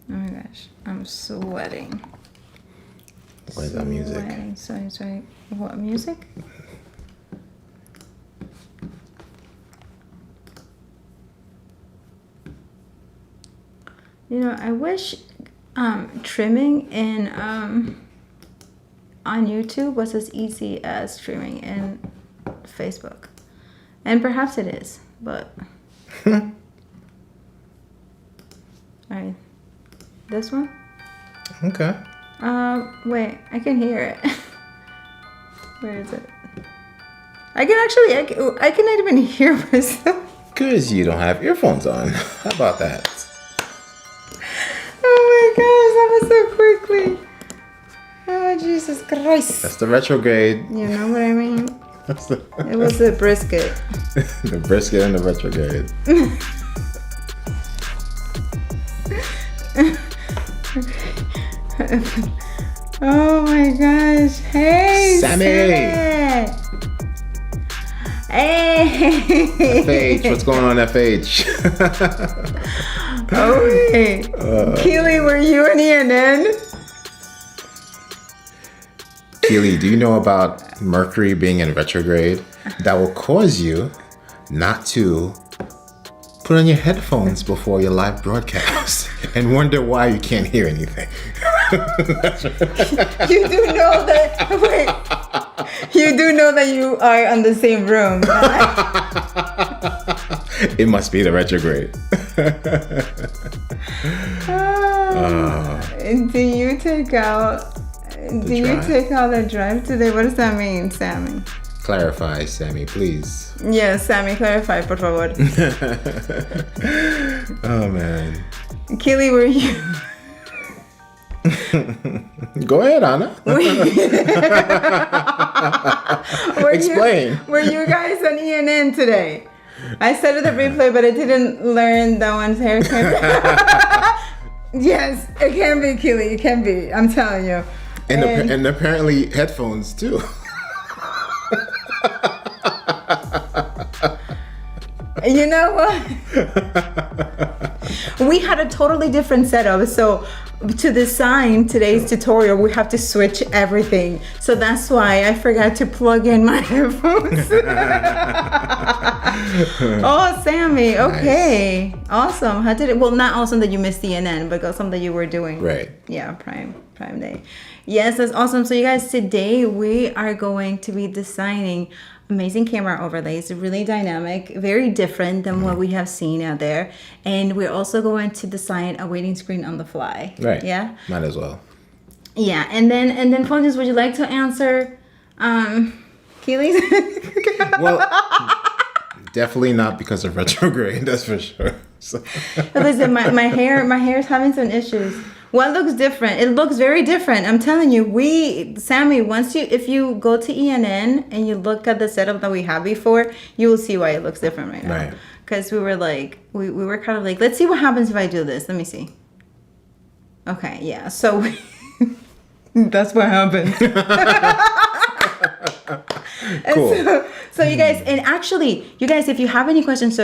Oh my gosh, I'm sweating. What is that music? Sorry. What music? You know, I wish trimming in on YouTube was as easy as streaming in Facebook. And perhaps it is, but alright. This one? Okay. Wait, I can hear it. Where is it? I cannot even hear myself. Because you don't have earphones on. How about that? Oh my gosh, that was so quickly. Oh, Jesus Christ. That's the retrograde. You know what I mean? It was the brisket. The brisket and the retrograde. Oh my gosh. Hey, Sammy. Hey. FH, what's going on, FH? Oh, wait. Keely, were you an ENN? Keely, do you know about Mercury being in retrograde? That will cause you not to put on your headphones before your live broadcast and wonder why you can't hear anything. You do know that. Wait. You do know that you are in the same room. It must be the retrograde. Do you take out the drive today? What does that mean, Sammy? Clarify, Sammy, please. Yes, Sammy, clarify, por favor. Oh, man. Keely, were you... Go ahead, Ana. Explain. Were you guys on ENN today? I started the replay, but I didn't learn that one's hair. Yes, it can be, Keely. It can be. I'm telling you. And apparently headphones, too. You know what? We had a totally different setup. So to design today's tutorial, we have to switch everything. So that's why I forgot to plug in my headphones. Oh, Sammy. Okay. Nice. Awesome. How did it? Well, not awesome that you missed the NN, but awesome that you were doing. Right. Yeah, Prime Day. Yes, that's awesome. So you guys, today we are going to be designing amazing camera overlays, really dynamic, very different than what we have seen out there. And we're also going to design a waiting screen on the fly. Right. Yeah. Might as well. Yeah. And then Fuljens, would you like to answer Keely's? Well, definitely not because of retrograde, that's for sure. So. Listen, my hair is having some issues. What looks different? It looks very different. I'm telling you, Sammy, if you go to ENN and you look at the setup that we had before, you will see why it looks different right now. Right. Because we were like, we were kind of like, let's see what happens if I do this. Let me see. Okay, yeah. So that's what happens. Cool. So you guys, and actually, you guys, if you have any questions,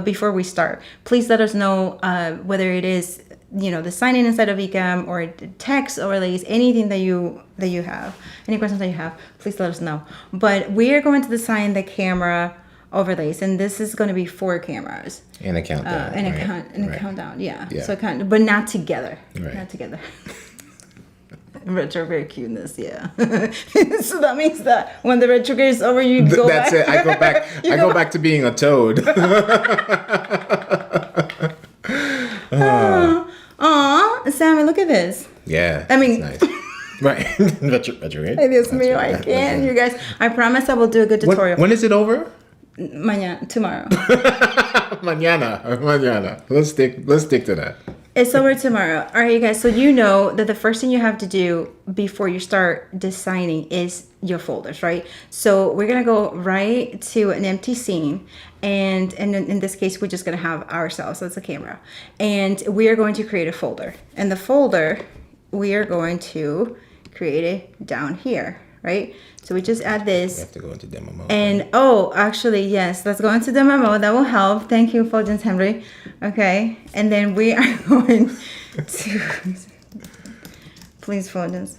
before we start, please let us know whether it is, the sign-in inside of Ecamm or text overlays, anything that you have, any questions that you have, please let us know. But we are going to design the camera overlays, and this is going to be 4 cameras. And a countdown. And a countdown, yeah. Yeah. So but not together. Right. Not together. Retrograde cuteness, yeah. So that means that when the retrograde is over, you go back. That's it. I go back. I go back to being a toad. Aw, Sammy, look at this. Yeah. I mean, nice. Right. Retrograde. It is me. I can. You guys, I promise I will do a good tutorial. When is it over? Tomorrow. Mañana. Let's stick to that. It's over tomorrow. All right, you guys. So you know that the first thing you have to do before you start designing is your folders, right? So we're gonna go right to an empty scene, and in this case, we're just gonna have ourselves as a camera, and we are going to create a folder. And the folder, we are going to create it down here, right? So we just add We this. have to go into demo mode. And oh, actually, yes, let's go into demo mode. That will help. Thank you, Fuljens Henry. Okay, and then we are going to please, Fuljens.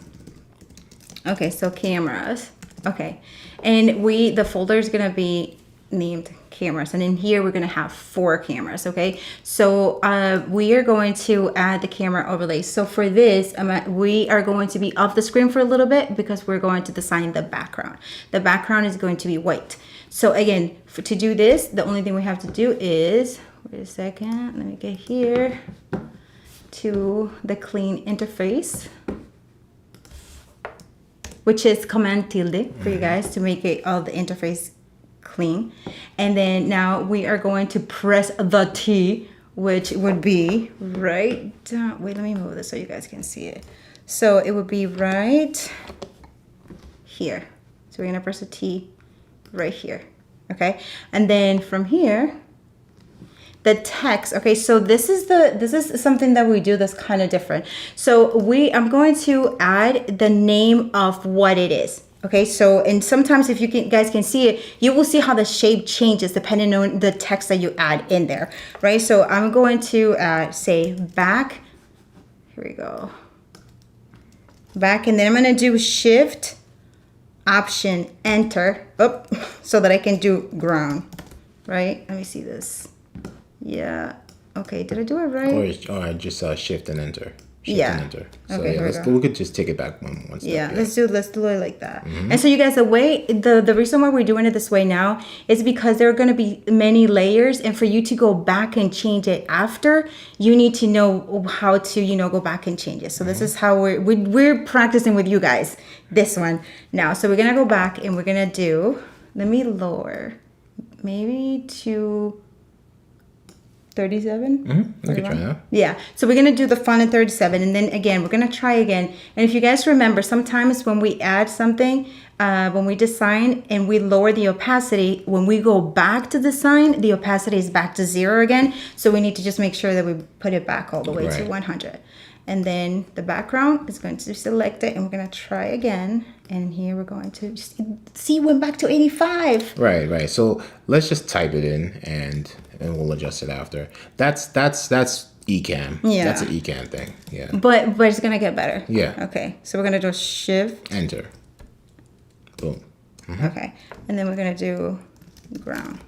Okay, so cameras. Okay, and the folder is gonna be named cameras, and in here we're gonna have 4 cameras. Okay, so we are going to add the camera overlay. So for this, we are going to be off the screen for a little bit because we're going to design the background. The background is going to be white. So again, to do this, the only thing we have to do is, wait a second, let me get here to the clean interface, which is Command tilde for you guys to make it all the interface clean. And then now we are going to press the T, which would be right down. Wait, let me move this so you guys can see it. So it would be right here. So we're gonna press the T right here, okay? And then from here, the text. Okay, so this is something that we do that's kind of different. So I'm going to add the name of what it is. Okay, so, and sometimes if you guys can see it, you will see how the shape changes depending on the text that you add in there, right? So I'm going to say back, here we go, back, and then I'm gonna do Shift, Option, Enter, so that I can do ground, right? Let me see this. Yeah, okay, did I do it right? Or I just Shift and Enter. Shift Yeah. and Enter. So Okay, yeah, we could just take it back one step. Yeah, let's do it like that. And so you guys, the reason why we're doing it this way now is because there are going to be many layers, and for you to go back and change it after, you need to know how to go back and change it. So this is how we're practicing with you guys this one now. So we're gonna go back and we're gonna do, let me lower maybe to 37. We could try that. Yeah, so we're gonna do the font in 37, and then again we're gonna try again. And if you guys remember, sometimes when we add something, when we design and we lower the opacity, when we go back to design, the opacity is back to 0 again. So we need to just make sure that we put it back all the way to 100. And then the background is going to select it, and we're gonna try again. And here we're going to just see, went back to 85. Right. So let's just type it in and we'll adjust it after. That's Ecamm. Yeah. That's an Ecamm thing. Yeah. But it's gonna get better. Yeah. Okay, so we're gonna do Shift. Enter. Boom. Okay, and then we're gonna do ground.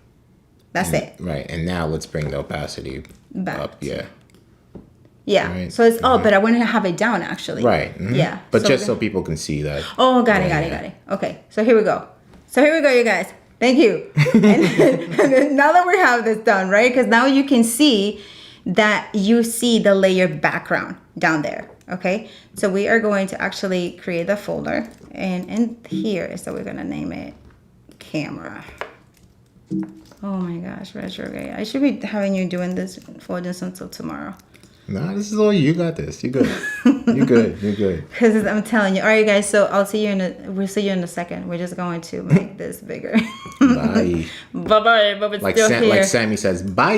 That's it. Right, and now let's bring the opacity Back. up. Yeah. Yeah. Right. So it's but I want to have it down actually. Right. Yeah. But so just so people can see that. Oh, got it. Okay, so here we go. You guys. Thank you. and then now that we have this done, right? Because now you can see that you see the layer background down there. Okay, so we are going to actually create the folder, and in here, so we're gonna name it camera. Oh my gosh, retrograde. I should be having you doing this for just until tomorrow. Nah, this is all you got this. You're good. You're good. Because I'm telling you. All right, guys. So we'll see you in a second. We're just going to make this bigger. Bye. Bye. But it's still here. Like Sammy says, bye.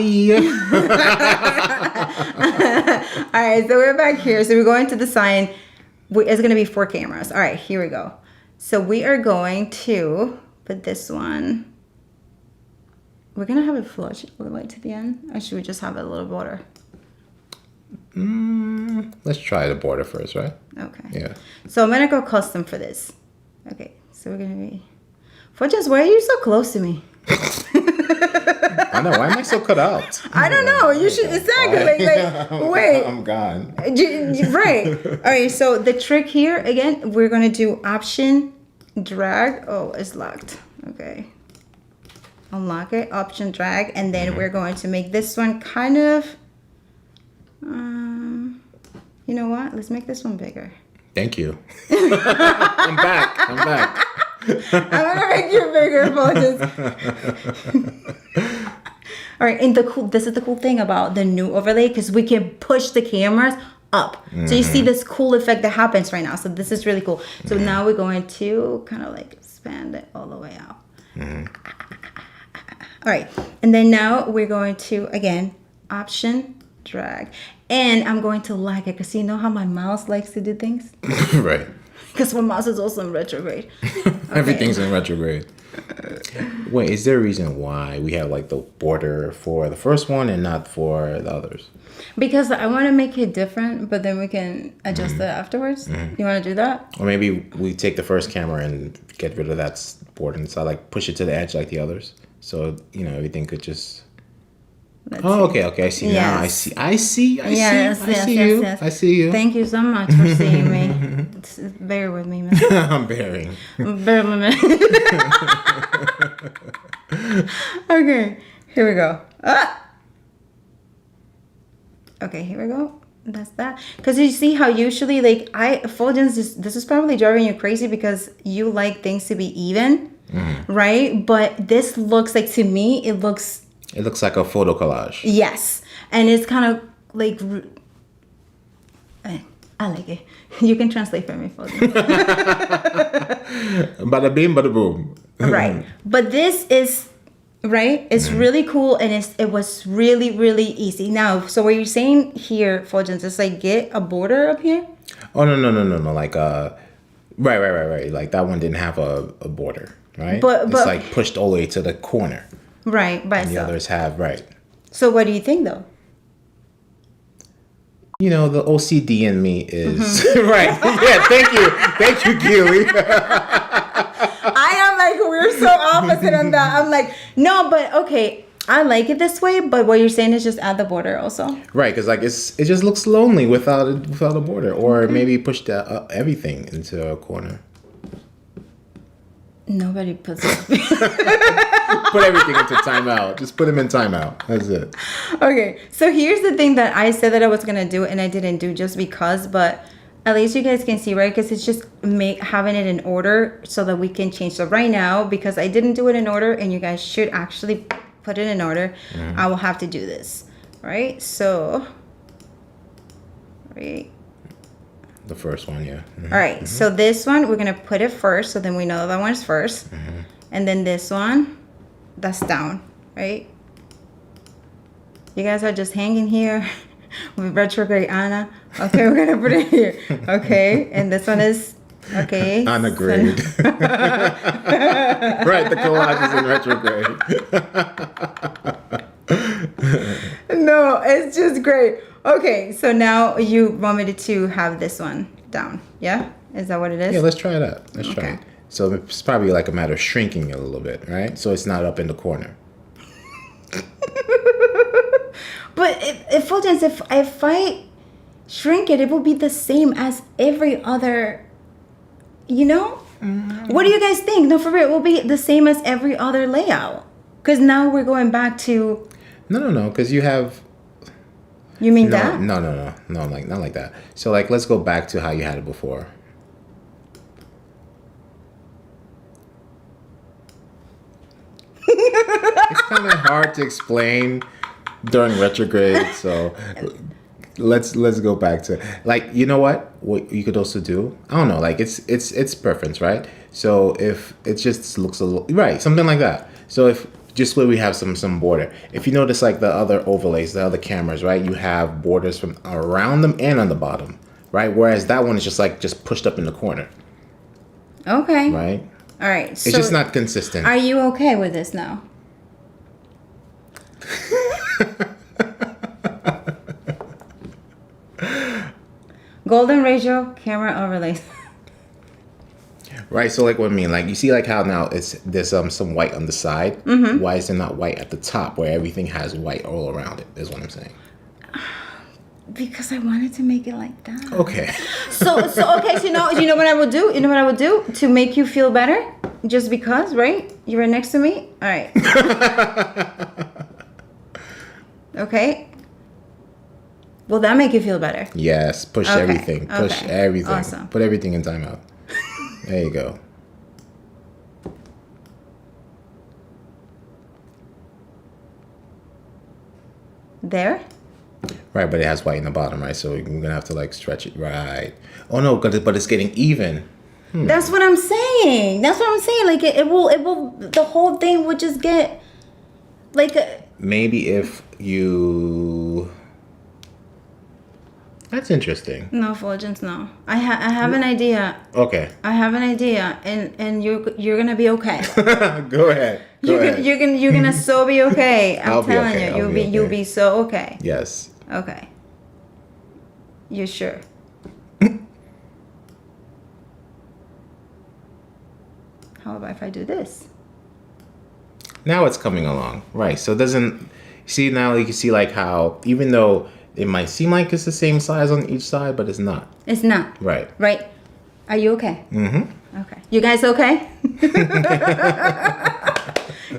All right. So we're back here. So we're going to design. It's going to be 4 cameras. All right. Here we go. So we are going to put this one. We're going to have it flush all the way to the end. Or should we just have a little border? Let's try the border first, right? Okay. Yeah. So I'm gonna go custom for this. Okay. So we're gonna be. Fuljens, why are you so close to me? I know. Why am I so cut out? I don't know. You should exactly like wait. I'm gone. Right. All right. So the trick here again, we're gonna do Option, drag. Oh, it's locked. Okay. Unlock it. Option, drag, and then we're going to make this one kind of. You know what? Let's make this one bigger. Thank you. I'm back. I'm gonna make you bigger, Fuljens. All right, and this is the cool thing about the new overlay, because we can push the cameras up. So you see this cool effect that happens right now. So this is really cool. So now we're going to kind of like expand it all the way out. All right, and then now we're going to again Option, drag. And I'm going to lag it because you know how my mouse likes to do things? Right. Because my mouse is also in retrograde. Everything's in retrograde. Wait, is there a reason why we have like the border for the first one and not for the others? Because I want to make it different, but then we can adjust it afterwards. You want to do that? Or maybe we take the first camera and get rid of that border and so like push it to the edge like the others. So, you know, everything could just... Okay. I see now. I see you. I see you. Thank you so much for seeing me. Bear with me, man. I'm bearing. Bear with me. Okay, here we go. Okay, here we go. That's that. Because you see how usually, like, Fuljens, this is probably driving you crazy because you like things to be even, right? But this looks like, to me, it looks like a photo collage. Yes. And it's kind of like... I like it. You can translate for me, Fuljens. Bada bing, bada boom. Right. But this is... Right? It's really cool, and it was really, really easy. Now, so what you're saying here, Fuljens, is like get a border up here? Oh, no. Like, right. Like, that one didn't have a border, right? But it's like pushed all the way to the corner. Right, by and the others have, right. So what do you think, though? You know, the OCD in me is... Right. Yeah, thank you, Keely. I am like, we're so opposite on that. I'm like, no, but okay, I like it this way, but what you're saying is just add the border also. Right, because like it just looks lonely without a border. Or maybe push everything into a corner. Nobody puts it. Put everything into timeout. Just put them in timeout. That's it. Okay, so here's the thing that I said that I was gonna do and I didn't do just because, but at least you guys can see, right? Because it's just having it in order so that we can change. So right now, because I didn't do it in order, and you guys should actually put it in order, I will have to do this, right? So, right. The first one, yeah. All right, so this one, we're going to put it first, so then we know that one's first. And then this one, that's down, right? You guys are just hanging here with retrograde Ana. Okay, we're going to put it here. Okay, and this one is, okay. Ana grade. Right, the collage is in retrograde. No, it's just great. Okay, so now you want me to have this one down, yeah? Is that what it is? Yeah, let's try that. Let's try it. So it's probably like a matter of shrinking it a little bit, right? So it's not up in the corner. But if I shrink it, it will be the same as every other, you know? What do you guys think? No, for real, it will be the same as every other layout. Because now we're going back to... No, because you have... You mean that? No, like not like that. So like, let's go back to how you had it before. It's kind of hard to explain during retrograde, so let's go back to, like, you know what you could also do, I don't know, like it's preference, right? So if it just looks a little right, something like that. So if just where we have some border, if you notice, like the other overlays, the other cameras, right, you have borders from around them and on the bottom, right? Whereas that one is just pushed up in the corner. Okay. Right. All right. It's just not consistent. Are you okay with this now? Golden ratio camera overlays. Right, so like what I mean, like you see like how now there's some white on the side. Why is there not white at the top where everything has white all around it, is what I'm saying. Because I wanted to make it like that. Okay. So okay, so you know what I would do? You know what I would do to make you feel better? Just because, right? You were next to me? All right. Okay. Will that make you feel better? Yes, push everything. Push everything. Awesome. Put everything in timeout. There you go. There? Right, but it has white in the bottom, right? So we're gonna have to like stretch it, right? Oh no, but it's getting even. That's what I'm saying. Like it will. The whole thing would just get like. Maybe if you. That's interesting. No, Fuljens, no. I have an idea. Okay. I have an idea, and you're gonna be okay. Go ahead. You're gonna so be okay. I'm I'll be telling okay. you, you'll be so okay. Yes. Okay. You sure? How about if I do this? Now it's coming along. Right. So it doesn't see now you can see like how even though it might seem like it's the same size on each side, but it's not. It's not. Right. Right. Are you okay? Mm-hmm. Okay. You guys okay?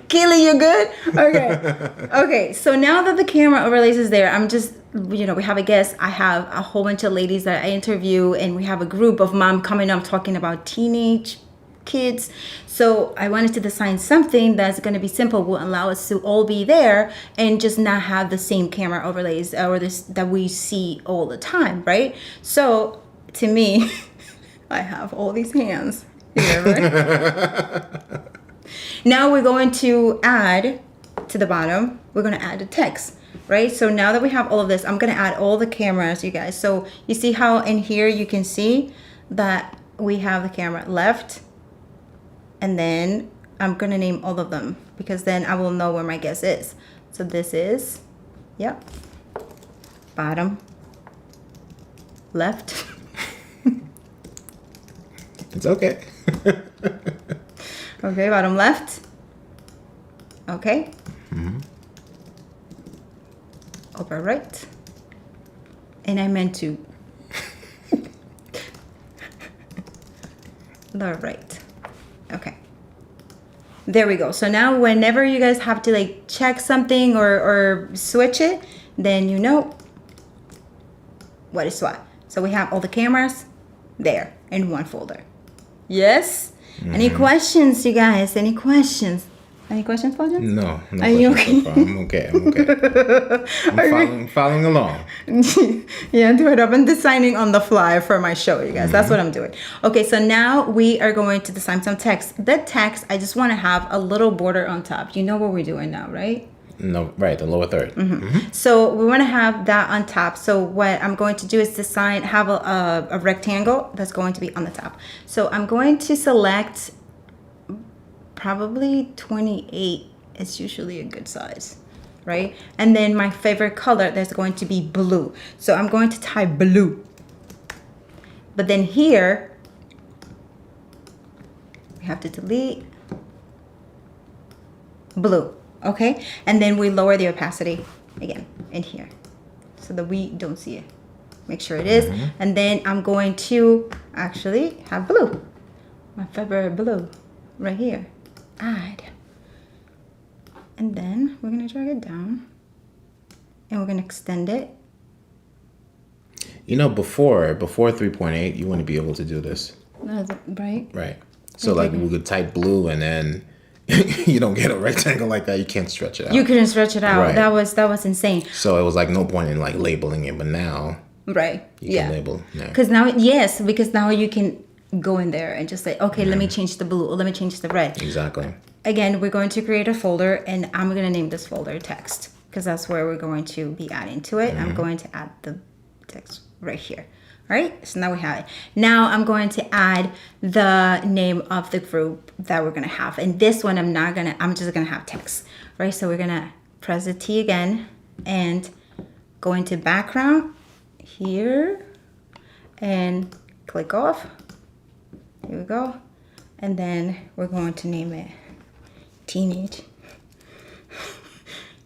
Keely, you good? Okay. Okay. So now that the camera overlays is there, I'm just, we have a guest. I have a whole bunch of ladies that I interview, and we have a group of mom coming up talking about teenage kids. So I wanted to design something that's going to be simple, will allow us to all be there and just not have the same camera overlays or this that we see all the time, right? So to me, I have all these hands here, right? Now we're going to add to the bottom, we're going to add the text, right? So now that we have all of this, I'm going to add all the cameras, you guys. So you see how in here you can see that we have the camera left, and then I'm going to name all of them because then I will know where my guest is. So this is, yep, bottom, left. It's okay. Okay, bottom left. Okay. Mm-hmm. Upper right. And I meant to. Lower right. Okay. There we go. So now whenever you guys have to like check something or switch it, then you know what is what. So we have all the cameras there in one folder. Yes? Mm-hmm. Any questions, you guys? Any questions? Any questions, Fuljens? No. Are you okay? So I'm okay. I'm following along. Yeah, do it up. I'm designing on the fly for my show, you guys. Mm-hmm. That's what I'm doing. Okay, so now we are going to design some text. The text, I just want to have a little border on top. You know what we're doing now, right? No, right, the lower third. Mm-hmm. Mm-hmm. So we want to have that on top. So what I'm going to do is have a rectangle that's going to be on the top. So I'm going to select probably 28. It's usually a good size, right? And then my favorite color, that's going to be blue. So I'm going to type blue. But then here, we have to delete blue. Okay, and then we lower the opacity again in here so that we don't see it. Make sure it is. Mm-hmm. And then I'm going to actually have blue, my favorite blue right here. Add. And then we're going to drag it down and we're going to extend it. You know, before 3.8, you wouldn't be able to do this. Right? Right. So like we could type blue and then you don't get a rectangle like that. You can't stretch it out. You couldn't stretch it out. Right. That was insane. So it was like no point in like labeling it, but now right. You can label. Because now you can go in there and just say, okay, let me change the blue or let me change the red. Exactly. Again, we're going to create a folder and I'm going to name this folder text because that's where we're going to be adding to it. I'm going to add the text right here. All right, so now we have it. Now I'm going to add the name of the group that we're gonna have. And this one I'm just gonna have text, right? So we're gonna press the T again and go into background here and click off. Here we go. And then we're going to name it Teenage.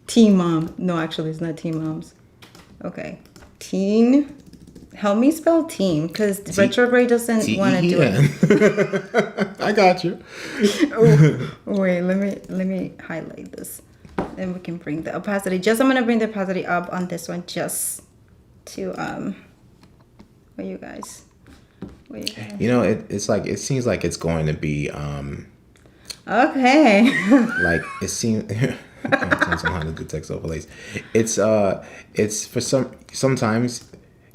Teen Mom. No, actually it's not Teen Moms. Okay, Teen. Help me spell team because retrograde doesn't want to do it. I got you. Oh, wait, let me highlight this. Then we can bring the opacity. I'm gonna bring the opacity up on this one just to what you guys. You know, it's like it seems like it's going to be okay. Like it seems depends on how to do text overlays. It's for sometimes.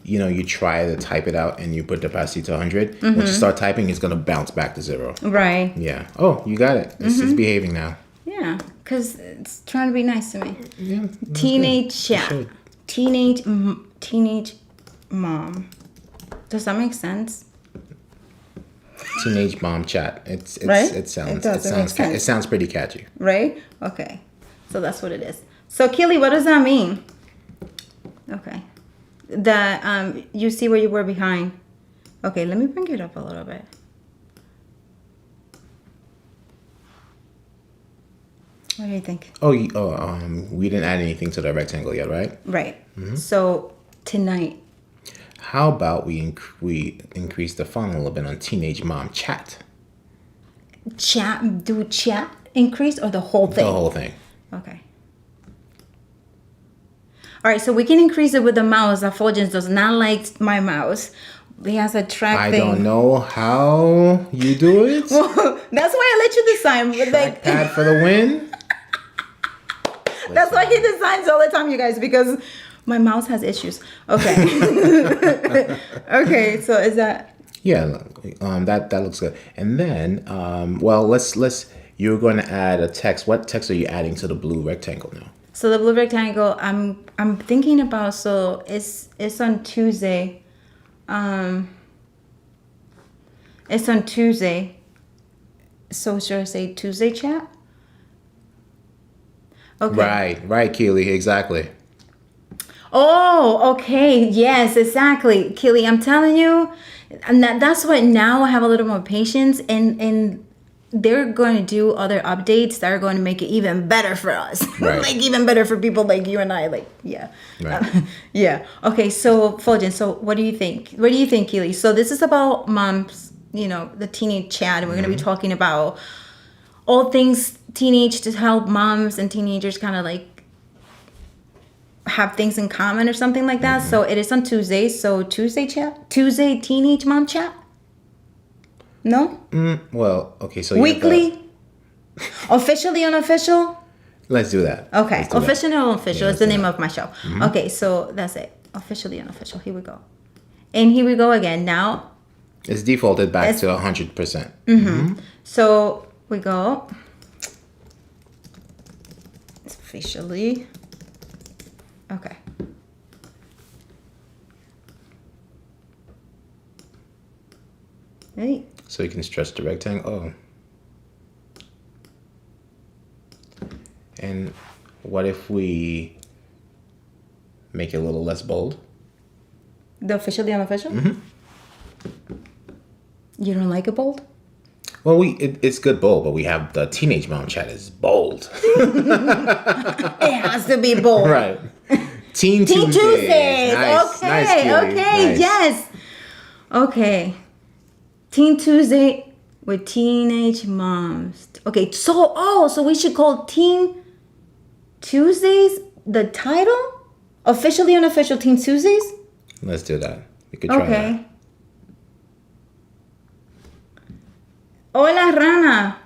You know, you try to type it out and you put the opacity to 100. Mm-hmm. Once you start typing, it's going to bounce back to 0. Right. Yeah. Oh, you got it. It's behaving now. Yeah, because it's trying to be nice to me. Yeah. Teenage, yeah. Teenage mom. Does that make sense? Teenage mom chat. Right? It sounds It does, it makes sense. it sounds pretty catchy. Right? Okay. So that's what it is. So Keely, what does that mean? Okay. That you see where you were behind. Okay, let me bring it up a little bit. What do you think? We didn't add anything to the rectangle yet, right? Right. So tonight. How about we increase the font a little bit on teenage mom chat? Chat increase or the whole thing? The whole thing. Okay. All right, so we can increase it with the mouse. Fuljens does not like my mouse. He has a track thing. I don't know how you do it. Well, that's why I let you design. But like, Trackpad for the win. That's why he designs all the time, you guys, because my mouse has issues. Okay. Okay, so is that... Yeah, that looks good. And then, let's. You're going to add a text. What text are you adding to the blue rectangle now? So the blue rectangle, I'm thinking about. So it's on Tuesday. It's on Tuesday. So should I say Tuesday chat? Okay. Right, Keely, exactly. Oh, okay. Yes, exactly. Keely, I'm telling you, and that's what now I have a little more patience, and they're going to do other updates that are going to make it even better for us. Right. Like even better for people like you and I. Like, yeah. Right. Yeah. Okay, so Fuljens, so what do you think? What do you think, Keely? So this is about moms, the teenage chat, and we're going to be talking about all things teenage to help moms and teenagers kind of like have things in common or something like that. So it is on Tuesday. So Tuesday teenage mom chat. No. Well, okay. So weekly, officially unofficial. Let's do that. Okay, officially unofficial is the name of my show. Mm-hmm. Okay, so that's it. Officially unofficial. Here we go. And here we go again. Now it's defaulted back to 100%. Mm-hmm. So we go. It's officially. Okay. Hey. So you can stretch the rectangle. Oh. And what if we make it a little less bold? The officially unofficial? Mm-hmm. You don't like it bold? Well, it's good bold, but we have the teenage mom chat is bold. It has to be bold. Right. Teen Tuesdays. Nice. Okay, nice, okay, nice. Yes. Okay. Teen Tuesday with teenage moms. Okay, so we should call Teen Tuesdays the title? Officially unofficial Teen Tuesdays? Let's do that. We could try that. Hola, Rana.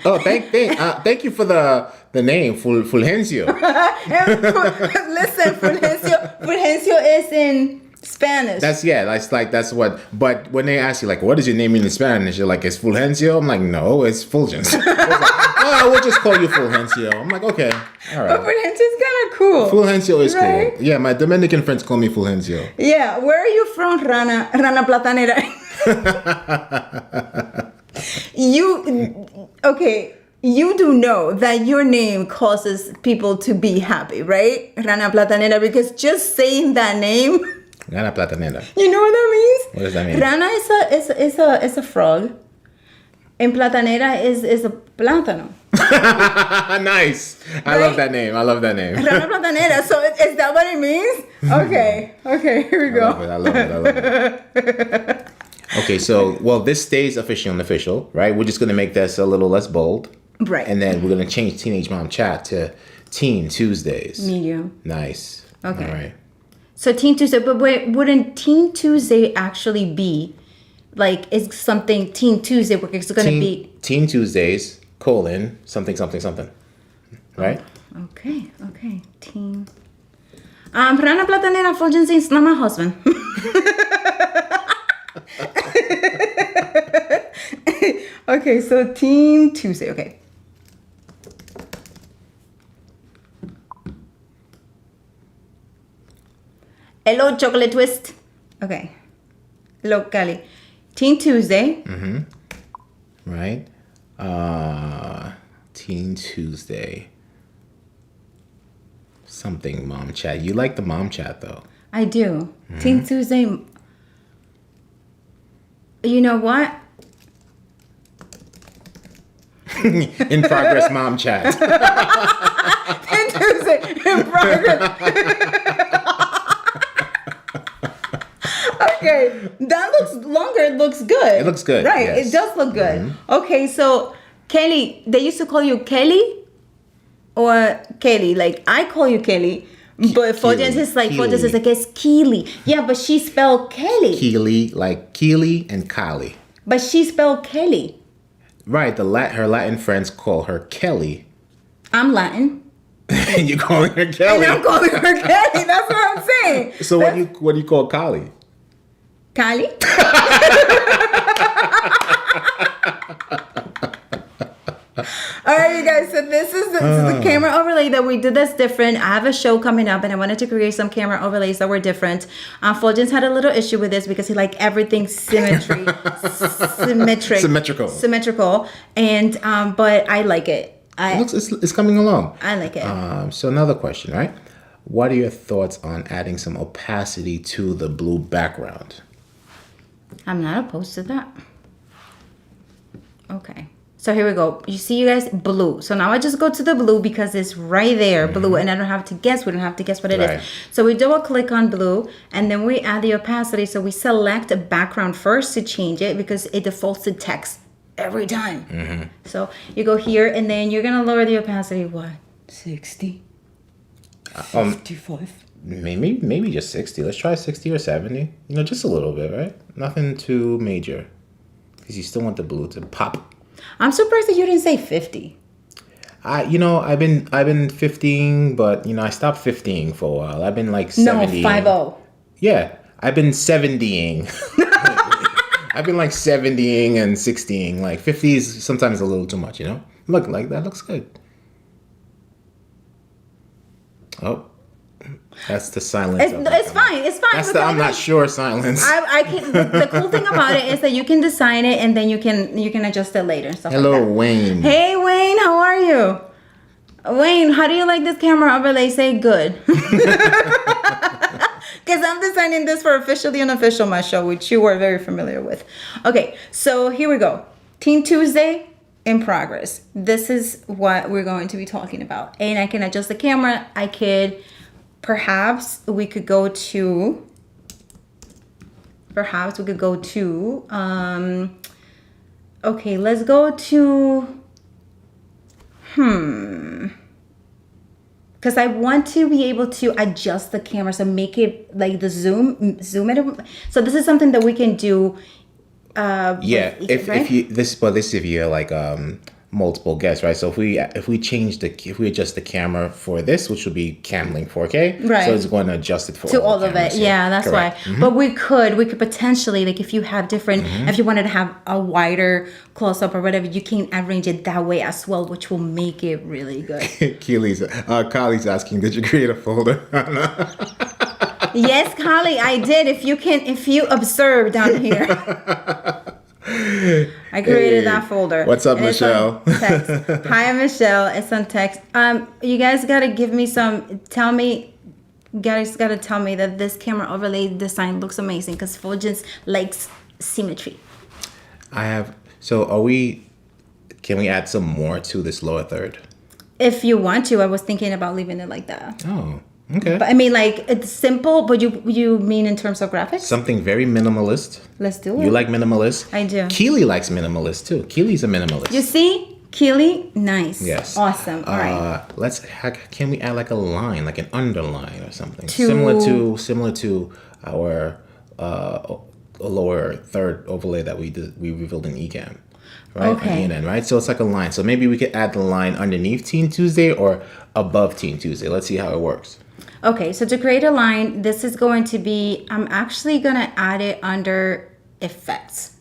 Oh, thank you for the name, Fulgencio. Listen, Fulgencio is in Spanish. That's what. But when they ask you like, what does your name mean in Spanish? You're like, it's Fulgencio. I'm like, no, it's Fuljens. We'll just call you Fulgencio. I'm like, okay, all right. But Fulgencio is kind of cool. Fulgencio is right? cool. Yeah, my Dominican friends call me Fulgencio. Yeah, where are you from, Rana Platanera? You do know that your name causes people to be happy, right? Rana Platanera, because just saying that name. Rana Platanera. You know what that means? What does that mean? Rana is a frog, and Platanera is a plátano. Nice. I love that name. Rana Platanera. So is that what it means? Okay, here we go. I love it. Okay, so, this stays official and unofficial, right? We're just going to make this a little less bold. Right. And then we're going to change Teenage Mom Chat to Teen Tuesdays. Medium. Nice. Okay. All right. So Teen Tuesday, but wouldn't Teen Tuesday actually be, like, is something Teen Tuesday where it's going to be... Teen Tuesdays, something, right? Okay. Teen... Ana Platanera Fuljens is not my husband. Okay, so Teen Tuesday. Okay. Hello, chocolate twist. Okay. Hello, Cali. Teen Tuesday. Right? Teen Tuesday. Something mom chat. You like the mom chat though. I do. Teen Tuesday. You know what? In progress mom chat. Teen Tuesday in progress. Okay, that looks longer. It looks good. It looks good. Right, yes. it does look good. Okay, so Kelly, they used to call you Kelly or Kelly. Like I call you Kelly, but Fuljens is like Fuljens is like it's Keely. Yeah, but she spelled Kelly. Keely, like Keely and Kylie. But she spelled Kelly. Right, her Latin friends call her Kelly. I'm Latin. And you're calling her Kelly. And I'm calling her Kelly. That's what I'm saying. So what do you call Kylie? Kali? All right, you guys. So this is the camera overlay that we did that's different. I have a show coming up, and I wanted to create some camera overlays that were different. Fuljens had a little issue with this because he liked everything symmetrical. And but I like it. It's coming along. I like it. So another question, right? What are your thoughts on adding some opacity to the blue background? I'm not opposed to that. Okay. So here we go. You see, you guys, blue. So now I just go to the blue because it's right there, blue, and I don't have to guess. We don't have to guess what it is. So we double click on blue, and then we add the opacity. So we select a background first to change it because it defaults to text every time. So you go here, and then you're gonna lower the opacity. What? 60? 55? Maybe just 60. Let's try 60 or 70. You know, just a little bit, right? Nothing too major, because you still want the blue to pop. I'm surprised that you didn't say 50. I've been 15, but I stopped 15 for a while. I've been like 70. No, 50. Yeah, I've been 70ing. I've been like 70ing and 60ing. Like 50 is sometimes a little too much, Look, like that looks good. Oh, that's the silence. It's fine. That's the I'm not sure silence. I can. The cool thing about it is that you can design it and then you can adjust it later and stuff. Hello, like that. Wayne. Hey, Wayne, how are you? Wayne, how do you like this camera overlay? Say good. Because I'm designing this for Officially Unofficial, my show, which you are very familiar with. Okay, so here we go. Teen Tuesday in progress. This is what we're going to be talking about. And I can adjust the camera. Perhaps we could go to, okay, let's go to, because I want to be able to adjust the camera, so make it like the zoom it. So this is something that we can do. If you're like multiple guests, right? So if we adjust the camera for this, which will be Camlink 4K, right? So it's going to adjust it for all of it. Yeah, that's correct. Why. But we could potentially, like, if you have different, if you wanted to have a wider close up or whatever, you can arrange it that way as well, which will make it really good. Kylie's asking, did you create a folder? Yes, Kylie, I did. If you observe down here. I created that folder. What's up, Michelle? Hi, Michelle. It's on text. You guys gotta give me tell me that this camera overlay design looks amazing because Fuljens likes symmetry. Can we add some more to this lower third? If you want to, I was thinking about leaving it like that. Oh, okay. But I mean, like, it's simple, but you mean in terms of graphics? Something very minimalist. Let's do it. You like minimalist? I do. Keely likes minimalist too. Keely's a minimalist. You see? Keely, nice. Yes. Awesome. All right. Can we add like a line, like an underline or something? Similar to our lower third overlay that we revealed in Ecamm. Right? Okay. Right? So it's like a line. So maybe we could add the line underneath Teen Tuesday or above Teen Tuesday. Let's see how it works. Okay, so to create a line, this is going to be, I'm actually going to add it under effects.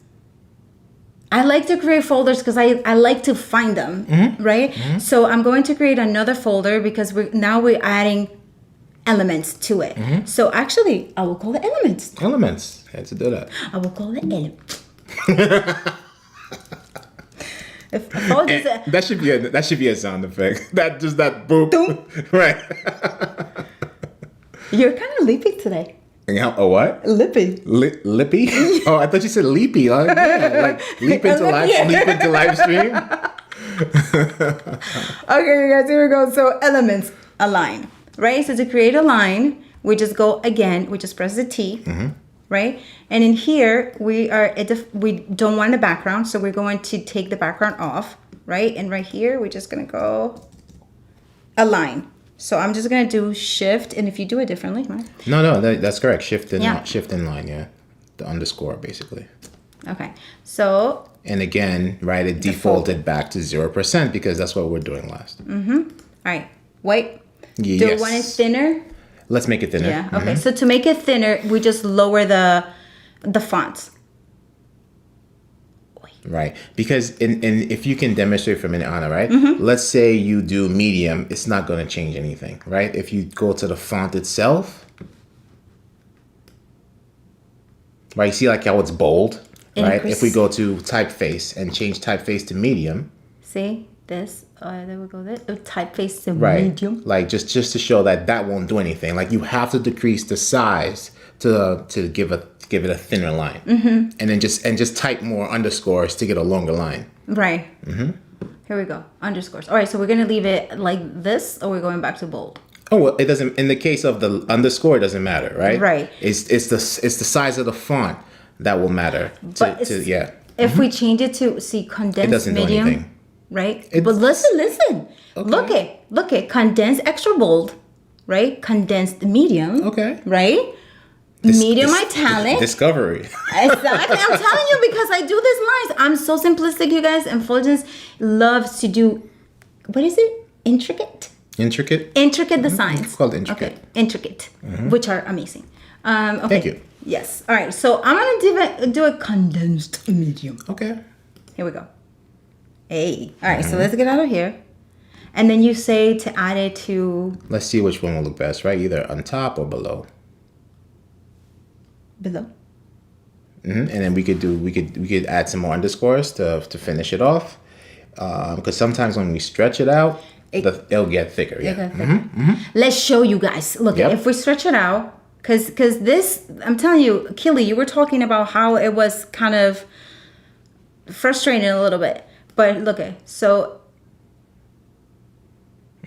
I like to create folders because I like to find them, right? Mm-hmm. So I'm going to create another folder because we're adding elements to it. So actually, I will call it elements. Elements. Had to do that. I will call it elements. That should be a sound effect. That boop. Right. You're kind of leapy today. A what? Lippy. Lippy? Oh, I thought you said leapy. Like leap into live stream. Okay, you guys, here we go. So elements, a line, right? So to create a line, we just go again. We just press the T, right? And in here, we don't want the background, so we're going to take the background off, right? And right here, we're just gonna go a line. So I'm just gonna do shift, and if you do it differently, right? No, that's correct. Shift in line, yeah. The underscore, basically. Okay, so. And again, right, it defaulted back to 0% because that's what we're doing last. All right, white. Yes. Do you want it thinner? Let's make it thinner. Yeah, okay. So to make it thinner, we just lower the fonts. Right, because if you can demonstrate for a minute, Ana, right? Let's say you do medium, it's not going to change anything, right? If you go to the font itself, right, you see like how it's bold, right? If we go to typeface and change typeface to medium. See, this, there we go, typeface to medium. Like just to show that won't do anything. Like you have to decrease the size to give it a thinner line, and then just type more underscores to get a longer line. Right. Here we go, underscores. All right, so we're gonna leave it like this, or we're going back to bold. Oh well, it doesn't. In the case of the underscore, it doesn't matter, right? Right. It's the size of the font that will matter. If we change it to condensed it doesn't medium, do anything. Right? But listen. Okay. Look at condensed extra bold, right? Condensed medium. Okay. Right? Medium italic. Discovery. Exactly. I'm telling you because I do these lines. I'm so simplistic, you guys. And Fuljens loves to do, what is it? Intricate designs. It's called intricate. Okay. Intricate, which are amazing. Okay. Thank you. Yes. All right. So I'm gonna do a condensed medium. Okay. Here we go. Hey. All right. So let's get out of here. And then you say to add it to. Let's see which one will look best, right? Either on top or below. Below. And then we could add some more underscores to finish it off. Because sometimes when we stretch it out, it'll get thicker. Yeah. Let's show you guys. Look, if we stretch it out, because this, I'm telling you, Killy, you were talking about how it was kind of frustrating a little bit. But look, so.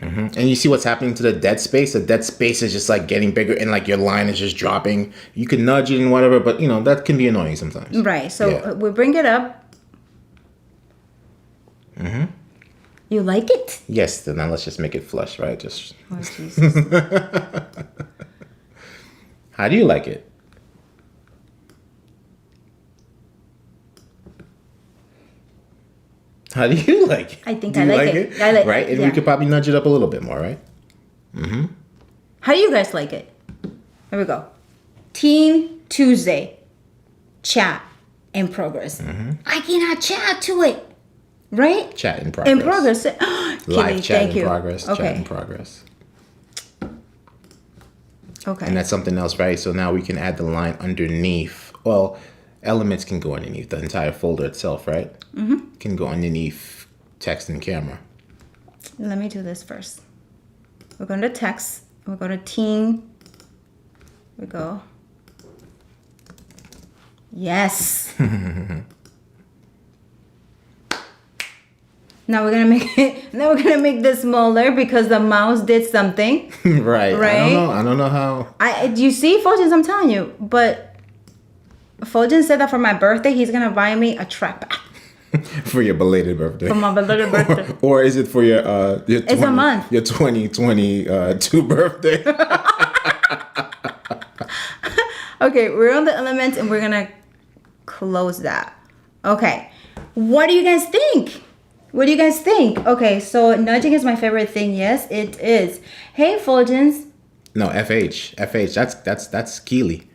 And you see what's happening to the dead space? The dead space is just like getting bigger and like your line is just dropping. You can nudge it and whatever, but that can be annoying sometimes. Right. So we bring it up. You like it? Yes. Then now let's just make it flush, right? Just. Oh, Jesus. How do you like it? How do you like it? I think I like it. I like right? And we could probably nudge it up a little bit more, right? How do you guys like it? Here we go. Team Tuesday. Chat in progress. I cannot chat to it. Right? Chat in progress. In progress. Live chat thank in you. progress. Okay. Chat in progress. Okay. And that's something else, right? So now we can add the line underneath. Well, elements can go underneath the entire folder itself, right? Can go underneath text and camera. Let me do this first. We're going to text. We're going to team. We go. Yes. Now we're gonna make it. Now we're gonna make this smaller because the mouse did something. Right. Right. I don't know how. Do you see, Fuljens? I'm telling you. But Fuljens said that for my birthday, he's gonna buy me a trackpad. For your belated birthday. For my belated birthday. Or is it for your it's a month. Your 2022 birthday? Okay, we're on the elements and we're gonna close that. Okay. What do you guys think? What do you guys think? Okay, so nudging is my favorite thing. Yes, it is. Hey, Fuljens. No, FH. That's Keely.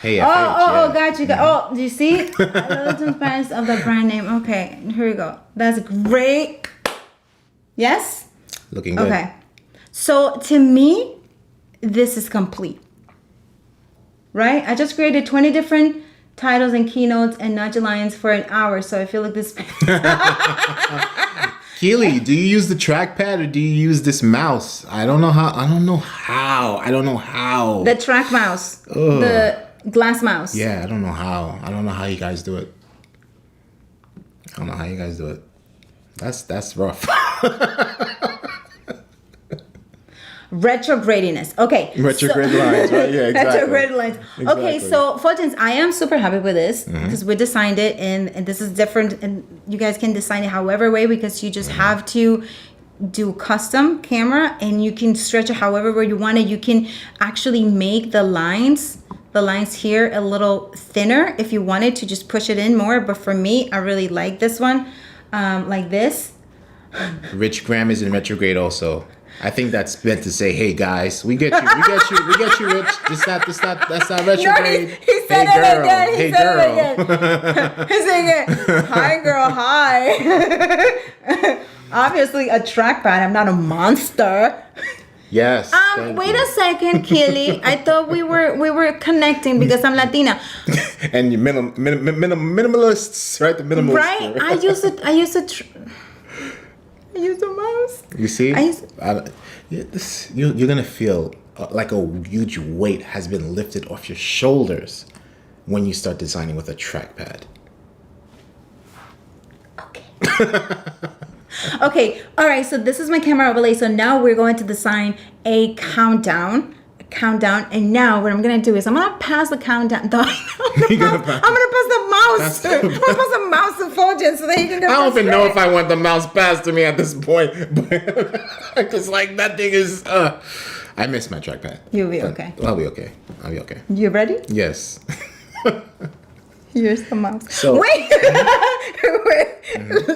Hey, FH. Oh, got you. Oh, do you see? I love the transparency of the brand name. Okay, here we go. That's great. Yes? Looking good. Okay. So to me, this is complete. Right? I just created 20 different titles and keynotes and nudge lines for an hour. So I feel like this... Keely, do you use the trackpad or do you use this mouse? I don't know how. The track mouse. Ugh. The glass mouse. Yeah, I don't know how. I don't know how you guys do it. That's rough. Retrogradiness. Okay. Retrograde lines, right? Yeah, exactly. Retrograde lines. Exactly. Okay, so Fuljens, I am super happy with this because we designed it and this is different and you guys can design it however way because you just have to do custom camera and you can stretch it however way you want it. You can actually make the lines here a little thinner if you wanted to just push it in more. But for me, I really like this one, like this. Rich Graham is in retrograde also. I think that's meant to say, hey guys, we get you, Rich. That's not retrograde. No, he said hey, it girl. again. Hey girl. He's saying it. Hi girl, hi. Obviously a trackpad. I'm not a monster. Yes. Wait a second, Keely. I thought we were connecting because I'm Latina. And you minimalists, right? The minimalists. Right? I use a mouse. You see? You're gonna feel like a huge weight has been lifted off your shoulders when you start designing with a trackpad. Okay. Okay. All right. So this is my camera overlay. So now we're going to design a countdown. And now what I'm gonna do is I'm gonna pass the countdown. I'm gonna pass the mouse. I'm gonna pass the mouse to Fuljens so that he can get. I don't even know if I want the mouse passed to me at this point, because like that thing is. I miss my trackpad. You'll be okay. I'll be okay. You ready? Yes. Here's the mouse. So wait.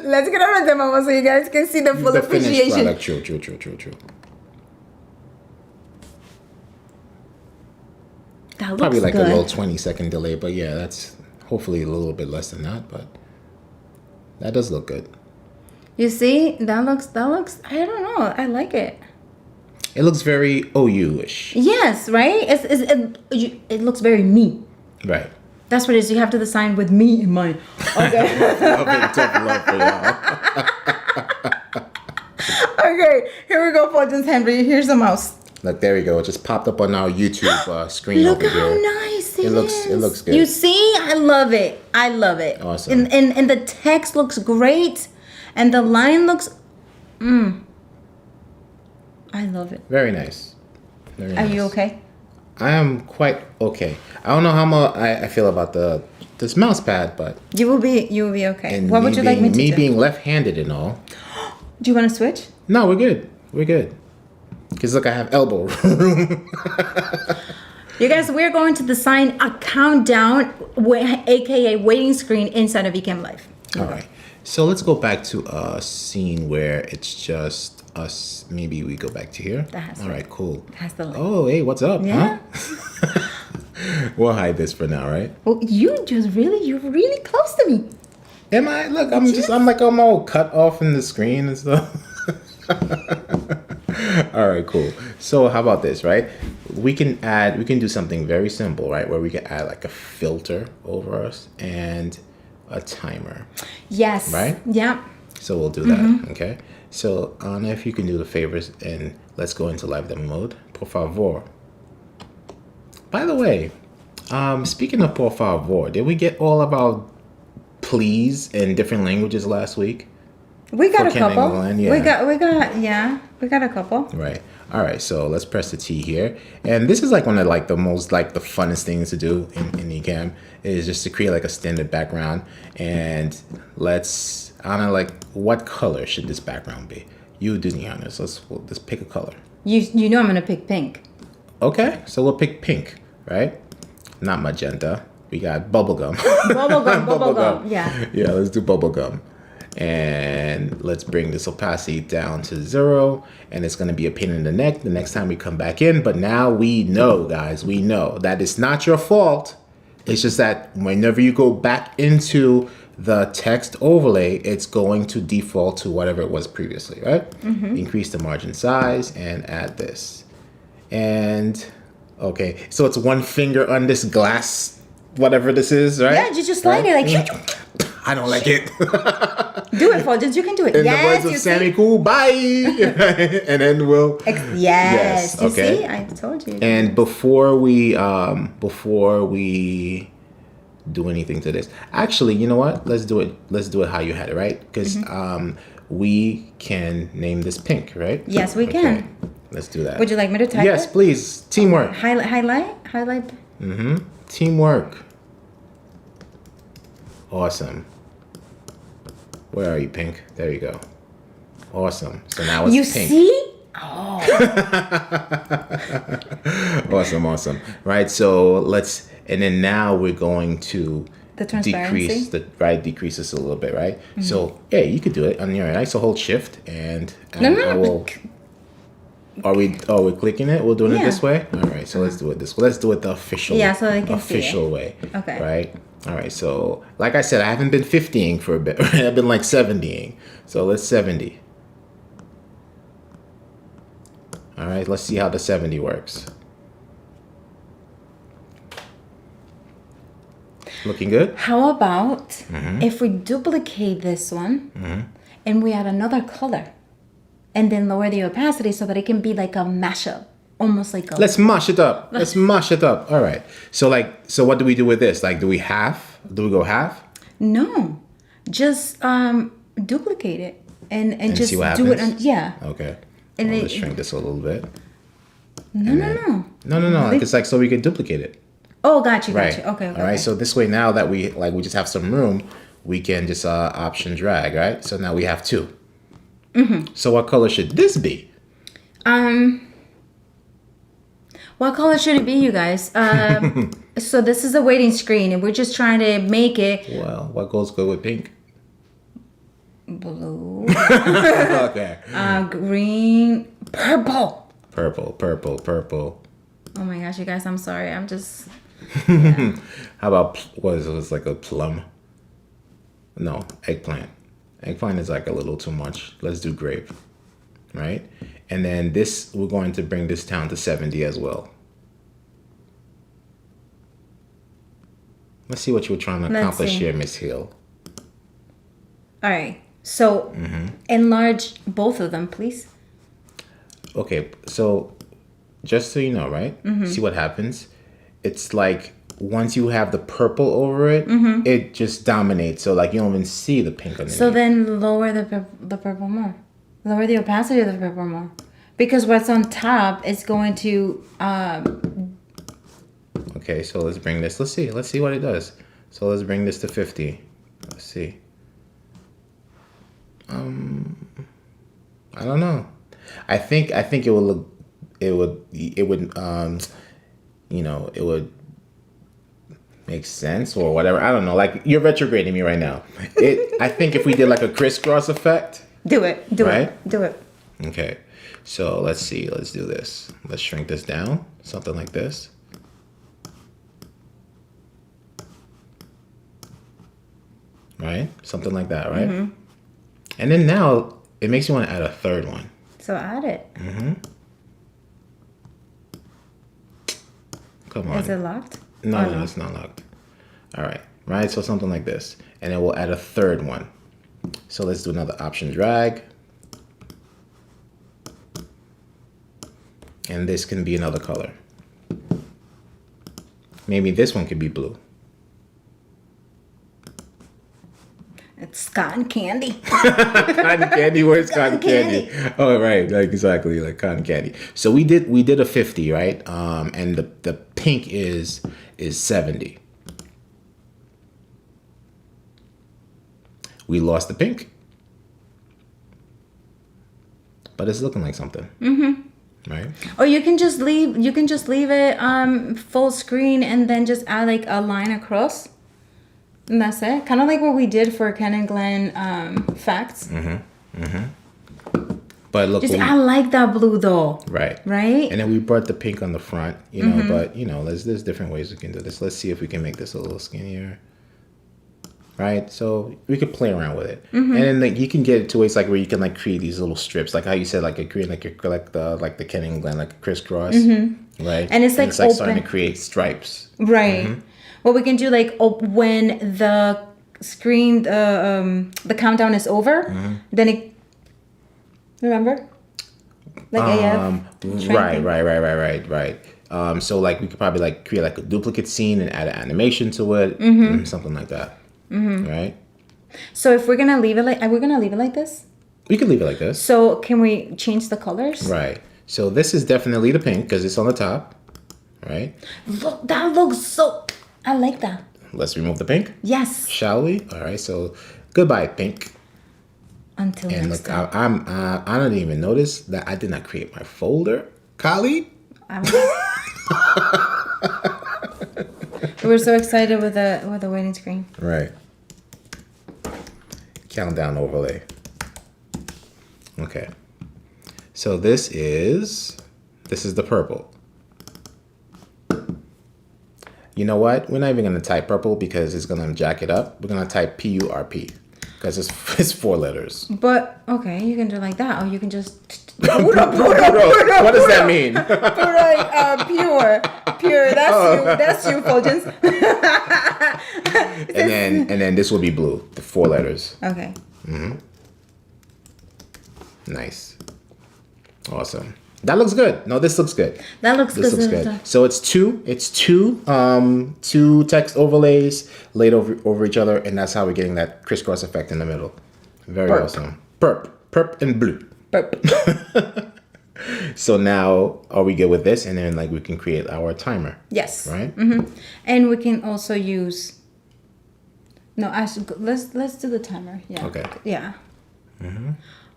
Let's get on the demo so you guys can see the full appreciation. True. That looks probably like good. A little 20-second delay, but yeah, that's hopefully a little bit less than that, but that does look good. You see, that looks. I don't know. I like it. It looks very OU-ish. Yes, right. It looks very me. Right. That's what it is. You have to design with me in mind. Okay. Tough love for y'all. Okay, here we go, Fuljens Henry. Here's the mouse. Look, there we go. It just popped up on our YouTube screen. Look over how here. nice it is. It looks good. You see, I love it. Awesome. And the text looks great, and the line looks. I love it. Very nice. Are you okay? I am quite okay. I don't know how much I feel about this mouse pad, but you will be okay. And what would you like me to do? Me being left-handed and all. Do you want to switch? No, we're good. Because look, I have elbow room. You guys, we're going to design a countdown, aka waiting screen inside of Ecamm Live. All right. So let's go back to a scene where it's just us. Maybe we go back to here. All right, cool. That's the light. Oh, hey, what's up? Yeah. Huh? We'll hide this for now, right? Well, you're really close to me. Am I? Look, I'm all cut off in the screen and stuff. All right, cool. So how about this, right? We can do something very simple, right? Where we can add like a filter over us and a timer. Yes. Right? Yeah. So we'll do that, okay? So Ana, if you can do the favors and let's go into live demo mode. Por favor. By the way, speaking of por favor, did we get all of our please in different languages last week? We got a couple. Yeah. We got a couple. Right. All right. So let's press the T here, and this is like one of like the most like the funnest things to do in Ecamm is just to create like a standard background. And let's Ana, like what color should this background be? You do the honors. We'll just pick a color. You know I'm gonna pick pink. Okay. So we'll pick pink, right? Not magenta. We got bubblegum. Bubblegum. Yeah. Yeah. Let's do bubblegum. And let's bring this opacity down to 0, and it's going to be a pain in the neck the next time we come back in. But now we know, guys, we know that it's not your fault. It's just that whenever you go back into the text overlay, it's going to default to whatever it was previously, right? Increase the margin size and add this. And okay, so it's one finger on this glass, whatever this is, right? Yeah, you just slide it like. I don't like it. Do it, Fuljens. You can do it. In yes, the words of Sammy Cool, bye. And then we'll. Yes. You okay. see, I told you. And before we do anything to this, actually, you know what? Let's do it. Let's do it how you had it, right? Because we can name this pink, right? Yes, we can. Let's do that. Would you like me to type it? Yes, please. Teamwork. Highlight. Teamwork. Awesome. Where are you, pink? There you go. Awesome. So now it's pink. You see? Oh. Awesome. Right. So and then now we're going to the transparency. Decrease this a little bit, right? So yeah, you could do it on your right. So hold shift and No. I will. We're clicking it? We're doing it this way? All right, so let's do it this way. Let's do it the official so they can official see way. Okay. Right? All right, so like I said, I haven't been 50ing for a bit. I've been like 70ing. So let's 70. All right, let's see how the 70 works. Looking good? How about if we duplicate this one and we add another color? And then lower the opacity so that it can be like a mashup, almost like a. Let's mash it up. All right. So what do we do with this? Like, do we go half? No, just duplicate it and just see what do it. happens? Okay. And Let's shrink this a little bit. No. No. It's like so we can duplicate it. Oh, got you. Okay. All right. So this way now that we just have some room, we can just option drag, right? So now we have two. So what color should this be? What color should it be, you guys? So this is a waiting screen, and we're just trying to make it. Well, what goes good with pink? Blue. Okay. Green. Purple. Purple. Oh my gosh, you guys! I'm sorry. I'm just. How about what is it? Like a plum? No, eggplant. Eggplant is like a little too much. Let's do grape, right? And then this, we're going to bring this down to 70 as well. Let's see what you were trying to accomplish here, Miss Hill. All right. So enlarge both of them, please. Okay. So just so you know, right? See what happens? It's like once you have the purple over it, it just dominates. So like you don't even see the pink underneath. So then lower the purple more. Lower the opacity of the purple more. Because what's on top is going to... Okay, so let's bring this. Let's see what it does. So let's bring this to 50. Let's see. I don't know. I think it would look... It would make sense or whatever. I don't know. Like you're retrograding me right now. I think if we did like a crisscross effect. Do it. Do it. Okay. So let's see. Let's do this. Let's shrink this down. Something like this. Right? Something like that, right? And then now it makes you want to add a third one. So add it. Come on. Is it locked? No, it's not locked. All right. Right? So something like this. And then we'll add a third one. So let's do another option drag. And this can be another color. Maybe this one could be blue. It's cotton candy. Cotton candy? Where's cotton candy? Oh, right. Like exactly like cotton candy. So we did a 50, right? And the pink is 70. We lost the pink. But it's looking like something. Right? Or you can just leave it full screen and then just add like a line across. And that's it. Kind of like what we did for Ken and Glenn facts. But look, I like that blue though. Right. Right? And then we brought the pink on the front, but there's different ways we can do this. Let's see if we can make this a little skinnier. right? So we could play around with it, and then like you can get it to ways like where you can like create these little strips, like how you said, like create like the Ken and Glenn, like a crisscross, right? And it's like starting to create stripes, right? What we can do, like when the screen, the countdown is over, then it. Remember, like AF. Right. So like we could probably like create like a duplicate scene and add an animation to it, something like that, right? So if we're gonna leave it like, are we gonna leave it like this? We could leave it like this. So can we change the colors? Right. So this is definitely the pink because it's on the top, right? Look, that looks so. I like that. Let's remove the pink. Yes. Shall we? All right. So goodbye, pink. Until And next look, time. I didn't even notice that I did not create my folder, Kali. We're so excited with the waiting screen. Right. Countdown overlay. Okay. So this is the purple. You know what? We're not even going to type purple because it's going to jack it up. We're going to type PURP because it's 4 letters. But okay, you can do like that, or you can just What does that mean? Pure. That's you, Fuljens. and then this will be blue. The 4 letters. Okay. Nice. Awesome. That looks good. No, this looks good. That looks This good. looks good. So it's two text overlays laid over each other, and that's how we're getting that crisscross effect in the middle. Very awesome. Purp and blue. Burp. So now are we good with this? And then like we can create our timer. Yes. Right? And we can also use. No, let's do the timer. Yeah. Okay. Yeah.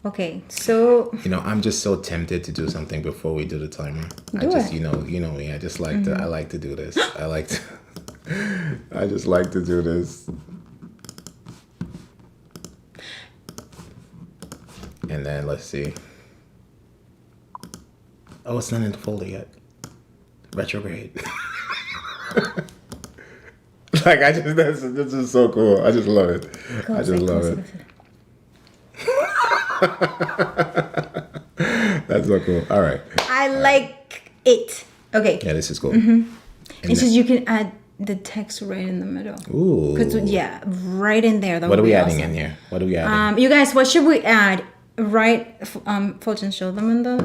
Okay, so I'm just so tempted to do something before we do the timer. Do it. You know me. I just like to. I like to do this. I just like to do this. And then let's see. Oh, it's not in the folder yet. Retrograde. Like this is so cool. I just love it. I just love it. That's so cool. All right. I like it. Okay. Yeah, this is cool. It's just you can add the text right in the middle. Ooh. Yeah, right in there. What are we adding in here? What are we adding? You guys, what should we add? Right, Fuljens, show them in the.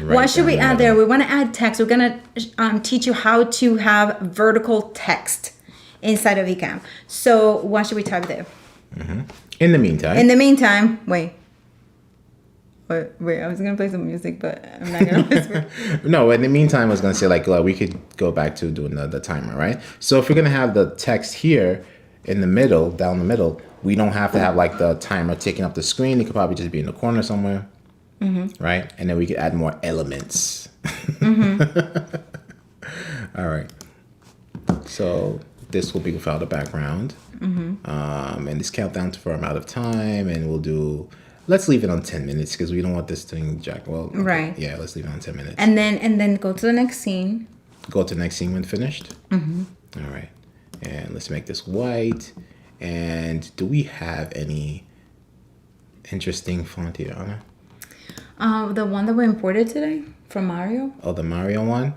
Right what should we down add there? We want to add text. We're gonna teach you how to have vertical text inside of Ecamm. So what should we type there? In the meantime. Wait. I was gonna play some music, but I'm not gonna whisper. No, in the meantime, I was gonna say like we could go back to doing the timer, right? So if we're gonna have the text here in the middle, down the middle, we don't have to have like the timer taking up the screen. It could probably just be in the corner somewhere, right? And then we could add more elements. All right. So this will be without the background, and this countdown for I'm out of time, and we'll do. Let's leave it on 10 minutes because we don't want this thing jack. Well, okay. Right. Yeah, let's leave it on 10 minutes. And then go to the next scene. Go to the next scene when finished. All right. And let's make this white. And do we have any interesting font here, Ana? The one that we imported today from Mario. Oh, the Mario one?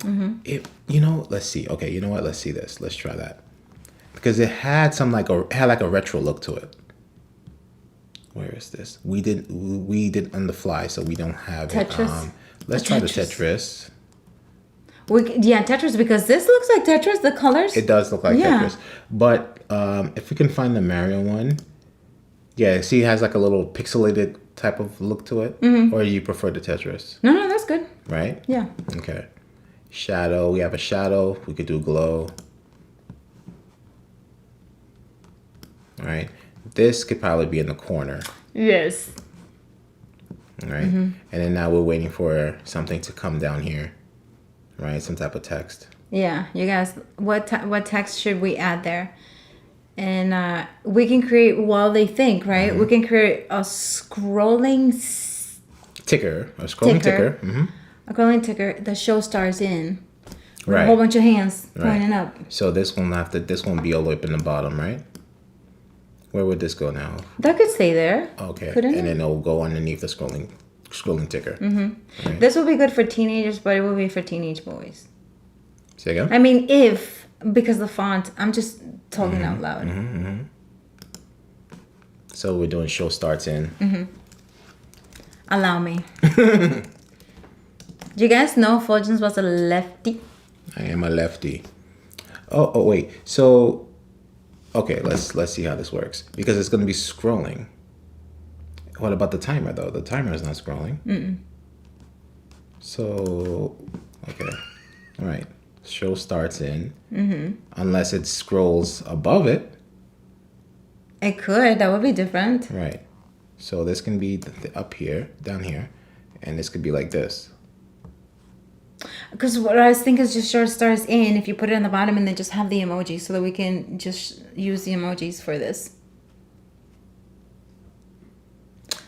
Let's see. Okay, you know what? Let's see this. Let's try that. Because it had a retro look to it. Where is this? We did on the fly, so we don't have Tetris. It. Let's try the Tetris. Tetris, because this looks like Tetris. The colors. It does look like Tetris, but if we can find the Mario one, yeah. See, it has like a little pixelated type of look to it. Or you prefer the Tetris? No, that's good. Right? Yeah. Okay. Shadow. We have a shadow. We could do glow. All right. This could probably be in the corner. Yes. All right. And then now we're waiting for something to come down here. Right? Some type of text. Yeah. You guys, what text should we add there? And we can create while they think, right? We can create a scrolling ticker. A scrolling ticker. A scrolling ticker that shows stars in. With Right. a whole bunch of hands pointing up. So this won't be all the way up in the bottom, right? Where would this go now? That could stay there. Okay. Couldn't And it? then it'll go underneath the scrolling ticker. Right. This would be good for teenagers, but it would be for teenage boys. Say again? I mean, because the font, I'm just talking out loud. So we're doing show starts in. Allow me. Do you guys know Fuljens was a lefty? I am a lefty. Oh wait. So, okay, let's see how this works. Because it's going to be scrolling. What about the timer, though? The timer is not scrolling. So, okay. All right. Show starts in. Unless it scrolls above it. It could. That would be different. Right. So this can be up here, down here. And this could be like this. Because what I was thinking is just show starts in if you put it on the bottom and then just have the emojis so that we can just use the emojis for this.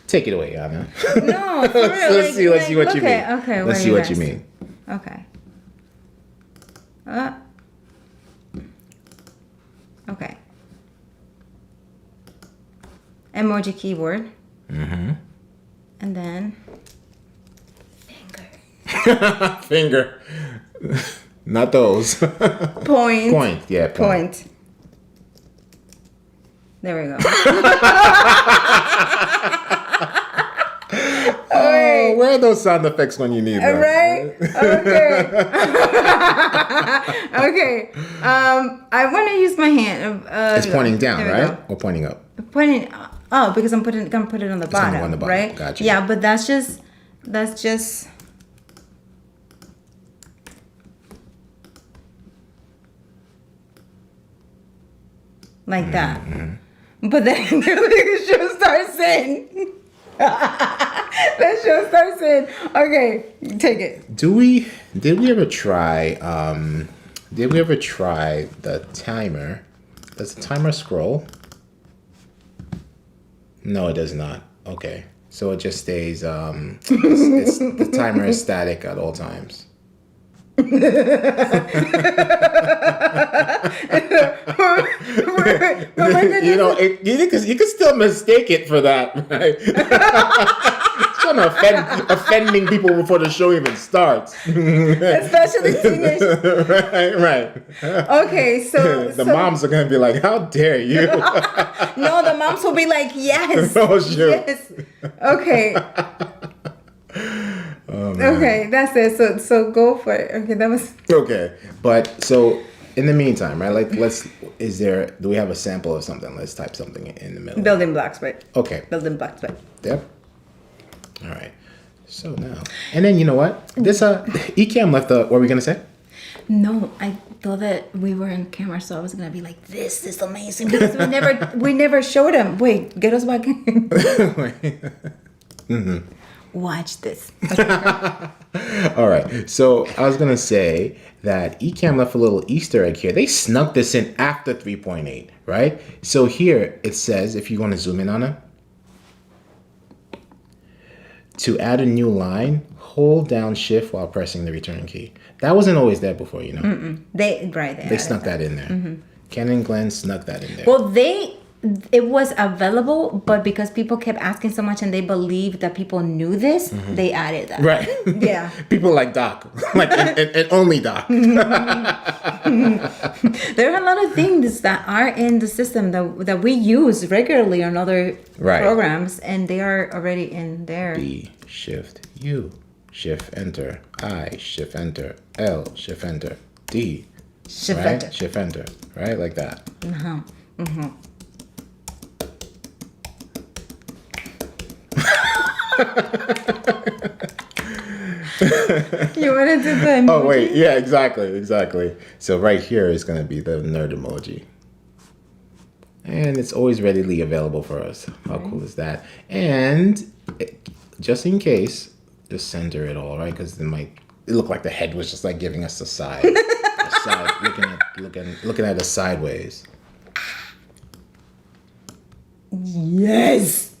Take it away, Ana. No, for real. Let's see what you mean. Okay, Let's see what you mean. Okay. Okay. Emoji keyboard. And then finger. Finger. Not those. Point. Point. Yeah, point. There we go. Oh, where are those sound effects when you need them? Right? Okay. Okay. I want to use my hand. It's pointing down, there we right? go. Or pointing up? Pointing. Oh, because I'm gonna put it on the bottom, go on the bottom. right? Gotcha. Yeah, but that's just like that. But then the show starts in. The show starts in. Okay, take it. Did we ever try the timer? Does the timer scroll? No, it does not. Okay. So it just stays the timer is static at all times. You know, you can still mistake it for that, right? Trying to offending people before the show even starts. Especially teenagers. Right. Okay, so the moms are gonna be like, "How dare you?" No, the moms will be like, "Yes, Oh, sure. yes." Okay. Okay, that's it. So go for it. Okay, that was okay. But so in the meantime, right? Like, do we have a sample of something? Let's type something in the middle. building blocks, right? Okay. Building blocks, right? Yep. All right. So now, and then you know what? This Ecamm left the. What were we gonna say? No, I thought that we were in camera, so I was gonna be like, "This is amazing," because we never showed him. Wait, get us back in. Watch this. All right. So I was gonna say that Ecamm left a little Easter egg here. They snuck this in after 3.8, right? So here it says, if you want to zoom in on it, to add a new line, hold down Shift while pressing the return key. That wasn't always there before, you know. They Snuck that in there. Ken and Glenn snuck that in there. Well, it was available, but because people kept asking so much and they believed that people knew this, they added that. Right. Yeah. People like Doc, like and only Doc. There are a lot of things that are in the system that we use regularly on other programs, and they are already in there. B, Shift, U, Shift, Enter, I, Shift, Enter, L, Shift, Enter, D, Shift, right? Enter. Shift, Enter, right? Like that. You want to do the emoji? Oh, wait. Yeah, exactly. So right here is going to be the nerd emoji. And it's always readily available for us. How cool is that? And just in case, just center it all, right? Because it looked like the head was just like giving us a side. Looking at us sideways. Yes.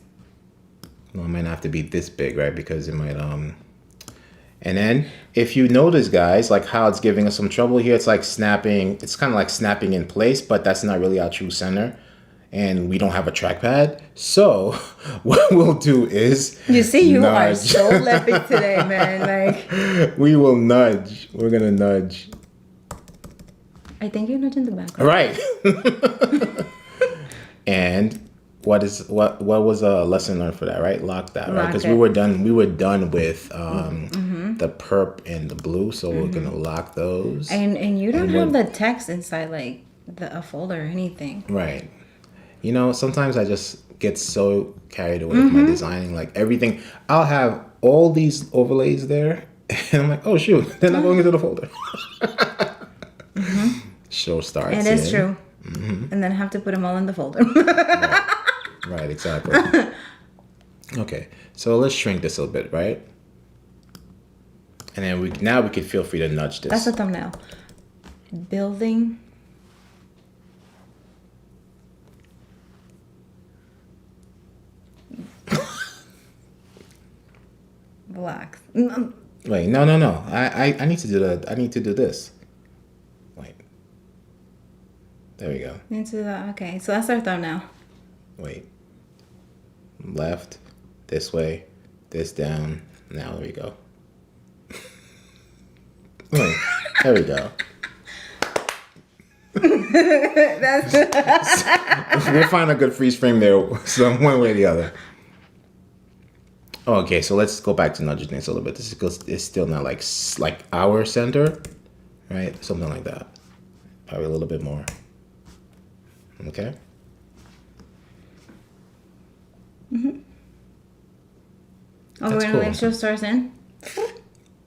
Well, it might have to be this big, right? Because it might And then if you notice, guys, like how it's giving us some trouble here, it's like snapping. It's kind of like snapping in place, but that's not really our true center. and we don't have a trackpad. So what we'll do is You see, you are nudge. so leopard today, man. Like, We will nudge. We're gonna nudge. I think you're not in the back. Right. And what was a lesson learned for that, right? Lock that, right? Because we were done with the perp and the blue, so we're gonna lock those. And you don't have the text inside like a folder or anything. Right. You know, sometimes I just get so carried away with my designing, like everything. I'll have all these overlays there, and I'm like, oh shoot, they're not going into the folder. Show starts. And it's true. And then have to put them all in the folder. Right, exactly. Okay, so let's shrink this a little bit, right? And then we can feel free to nudge this. That's a thumbnail. Building. Blocks. Wait, no. I need to do I need to do this. Wait. There we go. Into that. Okay, so that's our thumbnail. Wait. Left, this way, this down. Now there we go. Wait, there we go. We'll find a good freeze frame there, some one way or the other. Okay, so let's go back to nudging this a little bit. This is because it's still not like our center, right? Something like that. Probably a little bit more. Okay. Oh, That's we're gonna cool. like show stars in.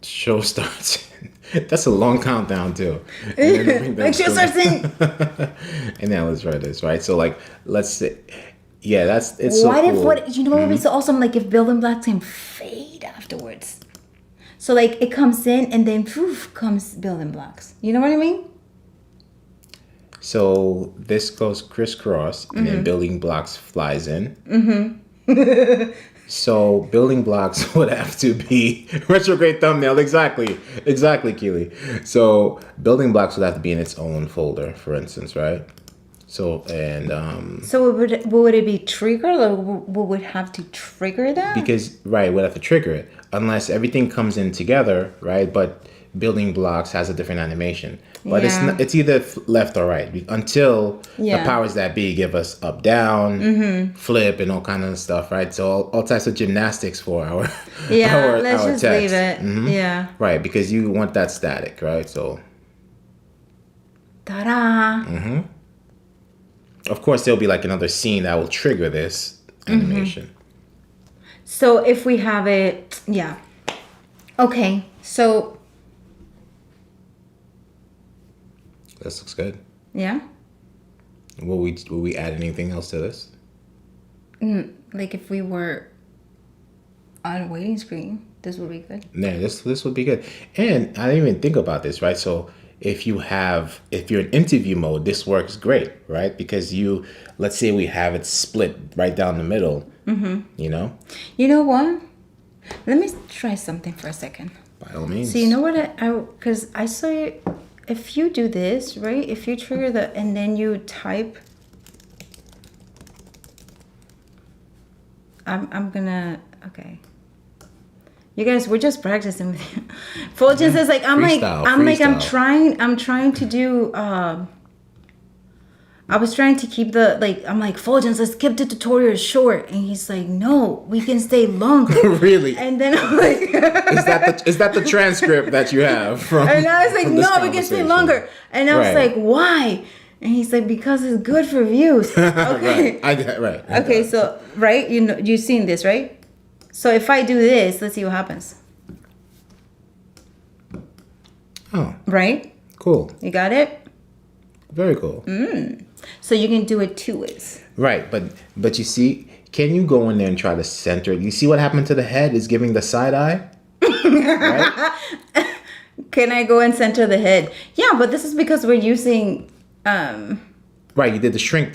Show starts. That's a long countdown too. Like show stars in. And now let's try this, right? So like, let's say, yeah, it's so What if cool. you know what would be so awesome? Like if building blocks can fade afterwards. So like it comes in and then poof comes building blocks. You know what I mean? So this goes crisscross, and then building blocks flies in. So building blocks would have to be retrograde thumbnail. Exactly, Keely. So building blocks would have to be in its own folder, for instance, right? So So would it be triggered, or would have to trigger that? because we'd have to trigger it unless everything comes in together, right? But building blocks has a different animation. But it's either left or right until the powers that be give us up, down, flip, and all kind of stuff, right? So all types of gymnastics for our let's our just text. leave it. Yeah. Right, because you want that static, right? So Ta-da! of course there'll be like another scene that will trigger this animation. So if we have it, okay. So This looks good. yeah, Will we add anything else to this? like if we were on a waiting screen, this would be good. Yeah, this would be good. And I didn't even think about this, right? So if you're in interview mode, this works great, right? Because let's say we have it split right down the middle, you know? You know what? Let me try something for a second. By all means. So you know what because I saw it, if you do this, right? If you trigger and then you type, I'm gonna, okay. You guys, we're just practicing with you. Fuljens is like, I'm trying to do, I was trying to keep I'm like, Fuljens, let's keep the tutorial short. And he's like, no, we can stay longer. Really? And then I'm like, is that the transcript that you have from? And I was like, from this no, we can stay longer. And I was like, why? And he's like, because it's good for views. Okay. Right. Okay, so, right? You've seen this, right? So if I do this, let's see what happens. Oh. Right? Cool. You got it? Very cool. So you can do it 2 ways. Right, but you see, can you go in there and try to center it? You see what happened to the head is giving the side eye? Right? Can I go and center the head? Yeah, but this is because we're using... Right, you did the shrink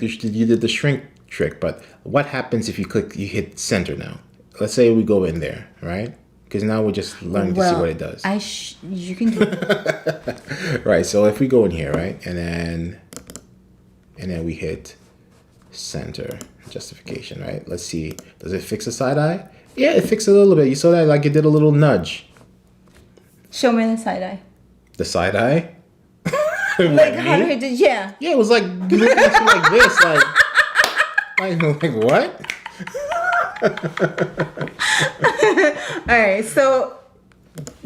trick, but what happens if you hit center now? Let's say we go in there, right? Because now we're just learning to see what it does. You can do it. Right, so if we go in here, right, and then we hit center justification, right? Let's see. Does it fix the side eye? Yeah, it fixed it a little bit. You saw that, like it did a little nudge. Show me the side eye. The side eye? Like how did it? Yeah. Yeah, it was like looking at you like this, like what? All right. So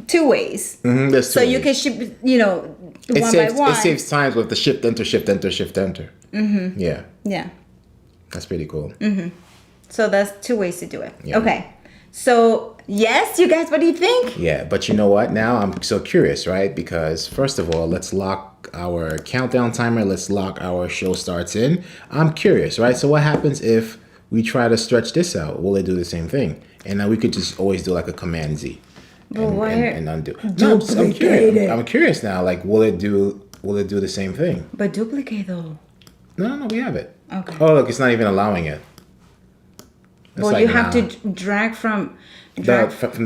2 ways. There's So two you ways. can ship, you know, one by one. It saves times with the shift enter, shift enter, shift enter. Yeah, Yeah. that's pretty cool. So that's 2 ways to do it. Yeah. Okay. So yes, you guys, what do you think? Yeah, but you know what? Now I'm so curious, right? Because first of all, let's lock our countdown timer. Let's lock our show starts in. I'm curious, right? So what happens if we try to stretch this out? Will it do the same thing? And now we could just always do like a Command Z and undo. No, I'm curious. I'm curious now. Like, will it do the same thing? But duplicate though. No, we have it. Okay. Oh, look, it's not even allowing it. It's Well, like, you have nah. to drag from. From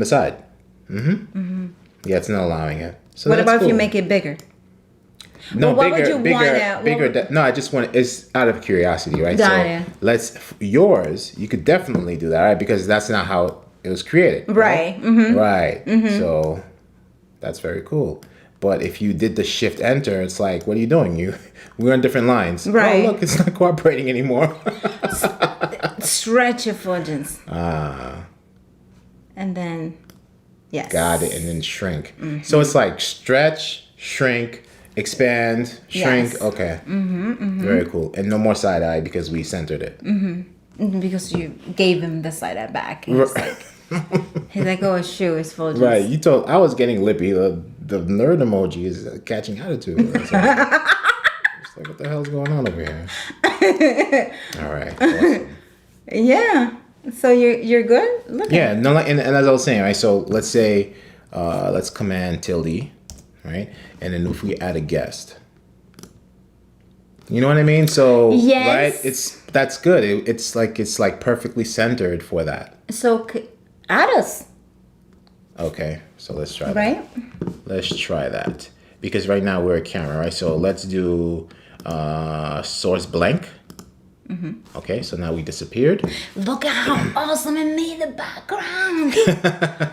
the side. Yeah, it's not allowing it. So What that's about if you cool. make it bigger? No, Well, what would you want no, I just want. It's out of curiosity, right? Got it. Yours. You could definitely do that, right? Because that's not how it was created. Right. Right. So that's very cool. But if you did the shift enter, it's like, what are you doing? We're on different lines. Right. Oh, look, it's not cooperating anymore. Stretch your Fuljens. Ah. And then, yes. Got it. And then shrink. So it's like stretch, shrink, expand, shrink. Yes. Okay. Very cool. And no more side eye because we centered it. Because you gave him the side eye back. And he's like, oh, shoot, it's Fuljens. Right. You told I was getting lippy. The nerd emoji is catching attitude. It's like, what the hell's going on over here? All right. Awesome. Yeah. So you're good? Look Yeah, no, like, and as I was saying, right? So let's say, let's Command tilde, right? And then if we add a guest, you know what I mean? So Yes. right, that's good. It's like perfectly centered for that. So add us, Okay, so let's try right? that. Let's try that because right now we're a camera, right? So let's do source blank. Okay, so now we disappeared. Look at how awesome it made the background.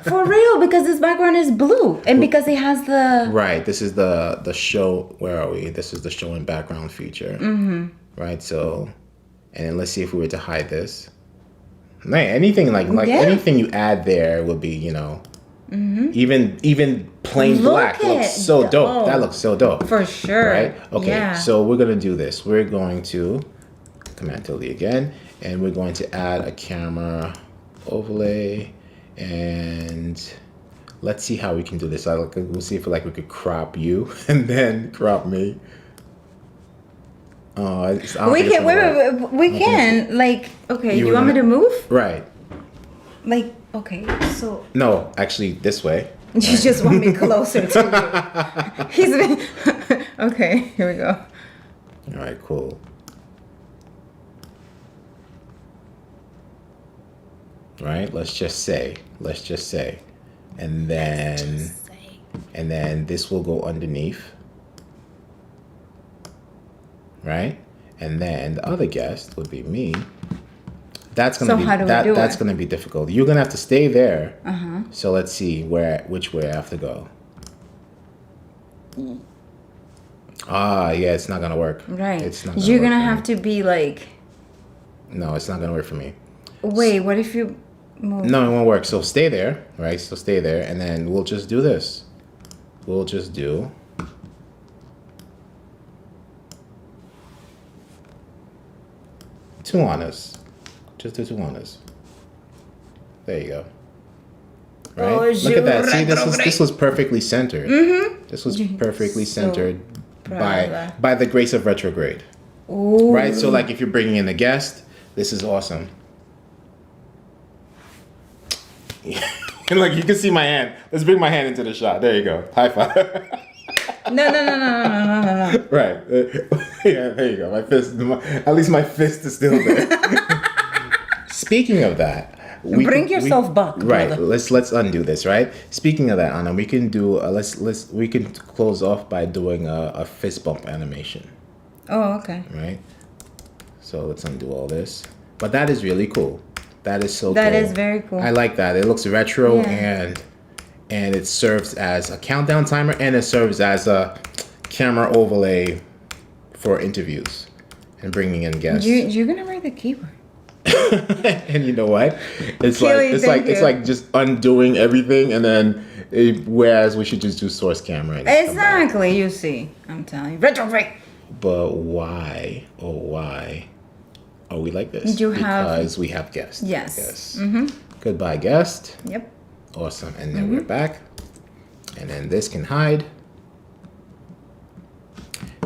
For real, because this background is blue. And because it has the... Right, this is the show. Where are we? This is the show and background feature. Right, so, and then let's see if we were to hide this. Like anything like Yeah. anything you add there would be, even plain Look black looks at so dope. oh. That looks so dope. For sure. Right? Okay, Yeah. so we're gonna do this. We're going to Command tilde again, and we're going to add a camera overlay, and let's see how we can do this. We'll see if we could crop you and then crop me. We can, we can, like, okay, you want me to move? Right. Like, okay, so No, actually, this way. you just want me closer to you. He's been, okay, here we go. All right, cool. Right, let's just say, and then this will go underneath, right? And then the other guest would be me. That's gonna be how do we do that's it? gonna be difficult. You're gonna have to stay there. So let's see which way I have to go. Ah, yeah, it's not gonna work. Right. It's not. You're work gonna for have me. to be like, No, it's not gonna work for me. wait, what if you move? No, it won't work. So stay there, right? So stay there, and then we'll just do this. We'll just do. Two Anas. Just do two Anas. There you go. Right? Oh, Look at that. See, this was perfectly centered. This was perfectly so centered proud of that. by the grace of retrograde. Ooh. Right? So like if you're bringing in a guest, this is awesome. And like you can see my hand. Let's bring my hand into the shot. There you go. High five. No. Right. Yeah, there you go. My fist. At least my fist is still there. Speaking of that, Bring yourself back, Right. brother. Let's undo this. Right. Speaking of that, Ana, we can do. We can close off by doing a fist bump animation. Oh, okay. Right. So let's undo all this. But that is really cool. That is so cool. That is very cool. I like that. It looks retro Yeah. and it serves as a countdown timer and it serves as a camera overlay for interviews and bringing in guests. You're gonna write the keyboard. And you know what? It's Keely, it's like just undoing everything and then whereas we should just do source camera. And Exactly. You see, I'm telling you, retrograde. but why? Oh, why are we like this? Because we have guests. Yes. Yes. Goodbye, guest. Yep. Awesome. And then we're back. And then this can hide.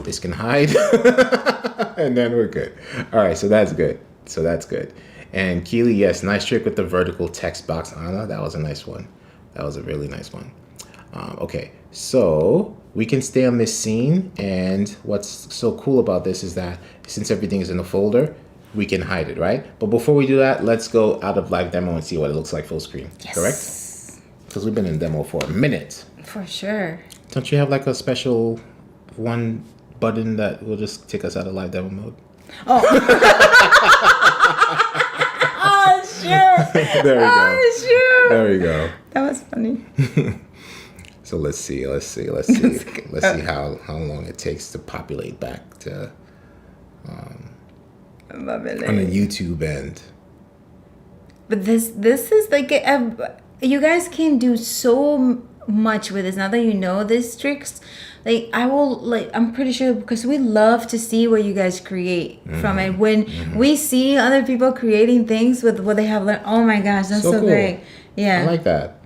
This can hide. And then we're good. All right. So that's good. And Keely, yes, nice trick with the vertical text box, Ana. That was a nice one. That was a really nice one. Okay. So we can stay on this scene. And what's so cool about this is that since everything is in a folder, we can hide it, right? But before we do that, let's go out of live demo and see what it looks like full screen. Yes. Correct? Because we've been in demo for a minute. For sure. Don't you have like a special one button that will just take us out of live demo mode? Oh. Oh, sure. There we go. Oh, sure. There we go. That was funny. So let's see. Let's see how long it takes to populate back to on the YouTube end. But this is like you guys can do so much with this. Now that you know these tricks, like I'm pretty sure because we love to see what you guys create from it. When we see other people creating things with what they have learned, oh my gosh, that's so cool. great. Yeah, I like that.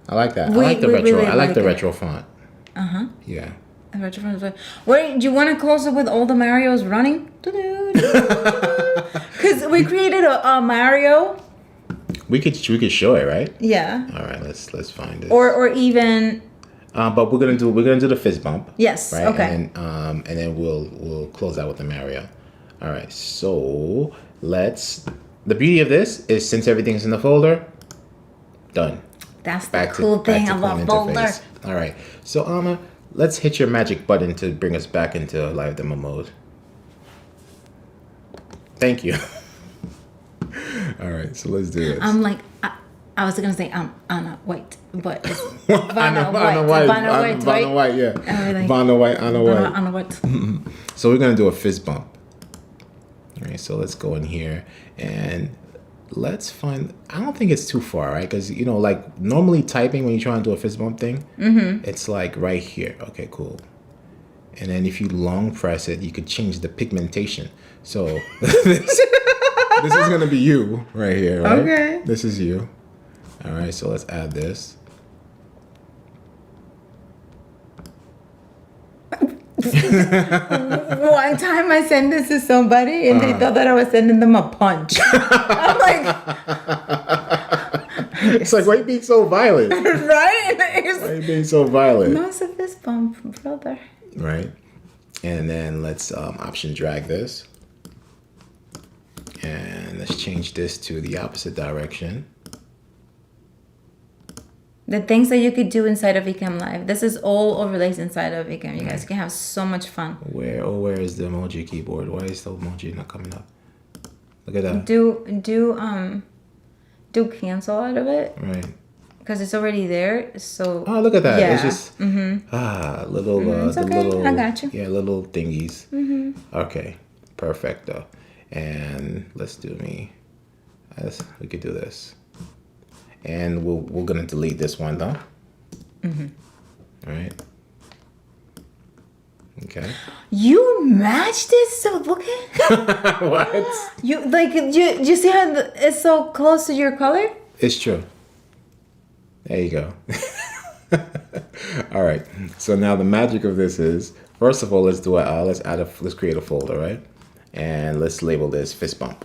I like the retro. Really I like the it. retro font. Yeah. The retro font is like, wait, do you want to close it with all the Marios running? Because we created a Mario. We could show it, right? Yeah. All right, let's find it. Or even. But we're gonna do the fist bump. Yes. Right? Okay. And then we'll close out with the Mario. All right. So the beauty of this is since everything's in the folder, done. That's the cool thing about folder. All right. So Ana, let's hit your magic button to bring us back into live demo mode. Thank you. All right, so let's do this. I'm like, I was gonna say Ana White, but it's Ana White, yeah. Ana White. Ana White. So we're gonna do a fist bump. All right, so let's go in here and let's find. I don't think it's too far, right? Because like normally typing when you try and do a fist bump thing, it's like right here. Okay, cool. And then if you long press it, you could change the pigmentation. So this is gonna be you right here, right? Okay. This is you. All right, so let's add this. One time I sent this to somebody and they thought that I was sending them a punch. I'm like, it's like, why are you being so violent? right? Why are you being so violent? No, it's a fist bump, brother. Right. And then let's option drag this. And let's change this to the opposite direction. The things that you could do inside of Ecamm Live. This is all overlays inside of Ecamm. You guys can have so much fun. Where is the emoji keyboard? Why is the emoji not coming up? Look at that. Do cancel out of it. Right. Because it's already there. So look at that. Yeah. It's just little it's okay. little I got you. Yeah, little thingies. Okay. Perfecto. And let's do me. We could do this. And we're gonna delete this one though. All right. Okay. You matched it, so look at What? you see how it's so close to your color? It's true. There you go. All right. So now the magic of this is, first of all, let's do let's create a folder, right? And let's label this fist bump.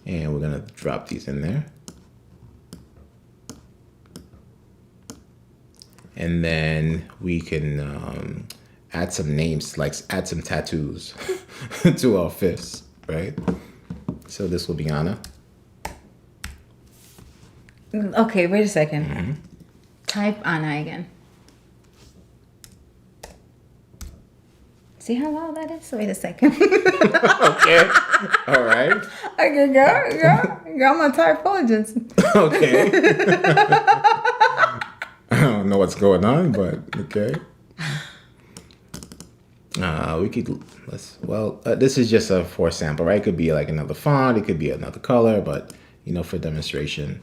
And we're gonna drop these in there. And then we can add some names, like add some tattoos to our fists, right? So this will be Ana. Okay, wait a second. Type Ana again. See how loud that is? Wait a second. Okay. All right. Okay, go. I'm gonna type Fuljens. Okay. I don't know what's going on, but okay. We could this is just a for sample, right? It could be like another font, it could be another color, but for demonstration,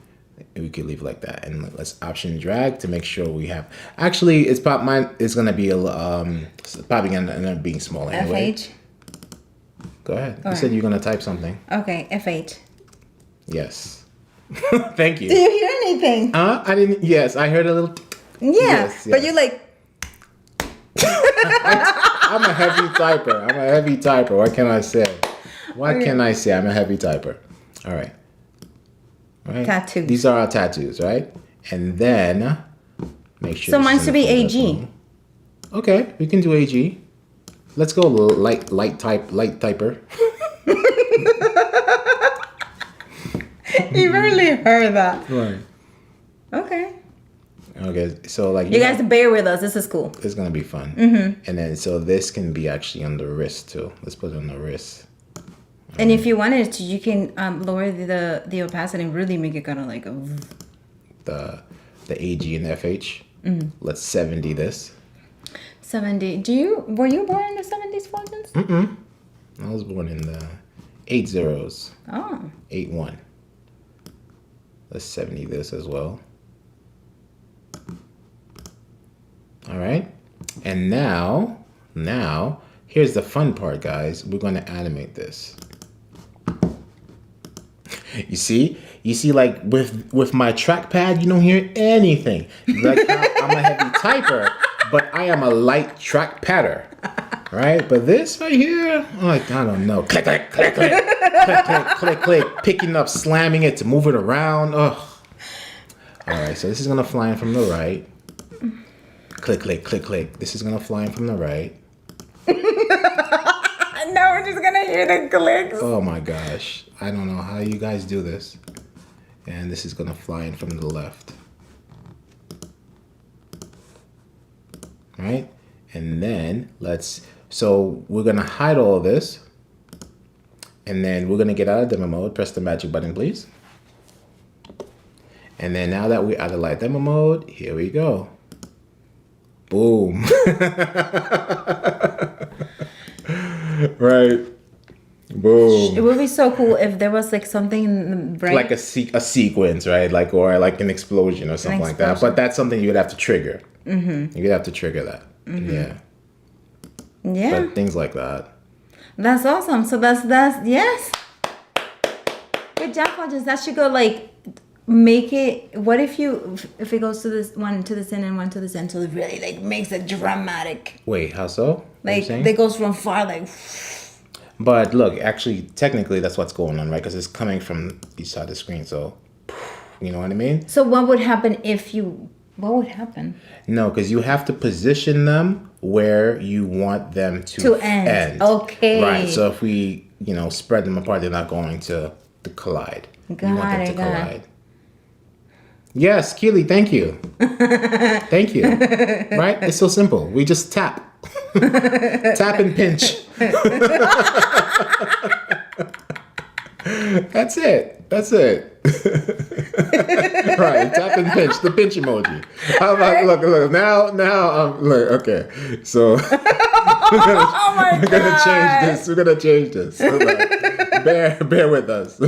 we could leave it like that. And let's option drag to make sure we have. Actually, it's gonna be probably gonna end up being small anyway. FH. Go ahead. You said you're gonna type something. Okay, FH. Yes. Thank you. Do you hear anything? I didn't. Yes, I heard a little. Yeah, but you're like. I'm a heavy typer. What can I say? Can I say? I'm a heavy typer. All right. Tattoos. These are our tattoos, right? And then make sure. So mine should be AG. Okay, we can do AG. Let's go light typer. You really heard that. Right. Okay. Okay, so like you guys bear with us. This is cool. It's gonna be fun. Mm-hmm. And then so this can be actually on the wrist too. Let's put it on the wrist. And if you wanted to, you can lower the opacity and really make it kind of like a. The AG and FH. Mm-hmm. Let's 70 this. 70. Were you born in the 70s, Fuljens? Mm-mm. I was born in the 80s. Oh. 81. Let's 70 this as well. All right. And now, here's the fun part, guys. We're going to animate this. You see, like with my trackpad, you don't hear anything. Like I'm a heavy typer, but I am a light trackpadder, right? But this right here, like I don't know, click, click, click, click, click, click, click, click, picking up, slamming it to move it around. Ugh. All right, so this is gonna fly in from the right. Click, click, click, click. This is gonna fly in from the right. Now we're just gonna hear the clicks. Oh my gosh. I don't know how you guys do this. And this is gonna fly in from the left. Right? And then so we're gonna hide all of this. And then we're gonna get out of demo mode. Press the magic button, please. And then now that we're out of light demo mode, here we go. Boom. Right. Boom. It would be so cool if there was like something right. Like a sequence, right? Like or like an explosion or something like that. But that's something you would have to trigger. Mm-hmm. You would have to trigger that. Mm-hmm. Yeah. Yeah. But things like that. That's awesome. So that's yes. Good job, Fuljens. That should go like make it. What if it goes to this one to this end and one to this end, so it really like makes it dramatic. Wait, how so? Like it goes from far like. But look, actually, technically, that's what's going on, right? Because it's coming from each side of the screen. So, you know what I mean? So what would happen if you? What would happen? No, because you have to position them where you want them to end. Okay. Right. So if we, spread them apart, they're not going to collide. You want them to collide. Yes, Keely, thank you. Thank you. Right? It's so simple. We just tap. Tap and pinch. That's it. Right, tap and pinch, the pinch emoji. How about, look, now, look, okay. So, we're gonna change this. So, bear with us. Oh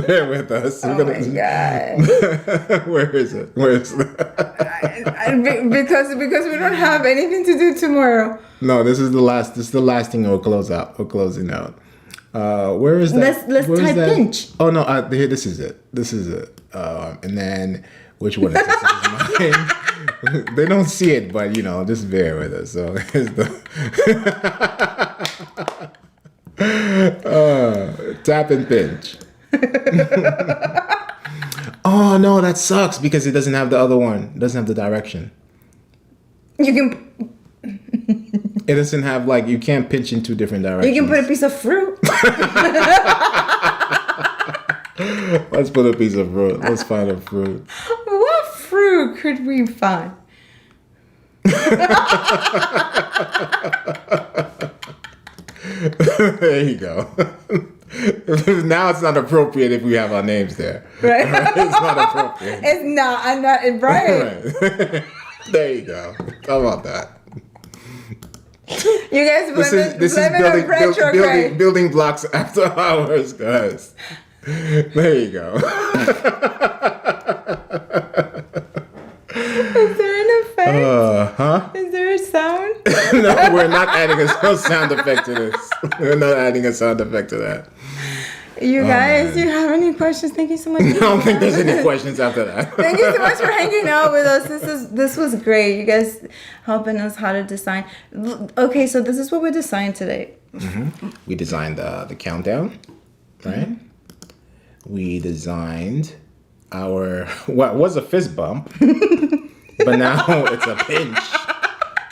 my God. Where is it? Because we don't have anything to do tomorrow. No, this is the last thing we'll close out. We're closing out. Where is that? Let's type pinch. Oh no, here, this is it. And then which one is this? This is mine. They don't see it, but just bear with us. So here's the tap and pinch. Oh no, that sucks because it doesn't have the other one. It doesn't have the direction. You can. It doesn't have you can't pinch in two different directions. You can put a piece of fruit. Let's put a piece of fruit. Let's find a fruit. What fruit could we find? There you go. Now it's not appropriate if we have our names there. Right? It's not appropriate. It's not. I'm not. Right. Right. There you go. How about that? You guys This is building blocks after hours, guys. There you go. Is there an effect? Huh? Is there a sound? No, we're not adding a sound effect to this. We're not adding a sound effect to that. You guys, do you have any questions? Thank you so much. I don't think there's any questions after that. Thank you so much for hanging out with us. This was great. You guys helping us how to design. Okay, so this is what we designed today. Mm-hmm. We designed the countdown, right? Mm-hmm. We designed what was a fist bump, but now it's a pinch.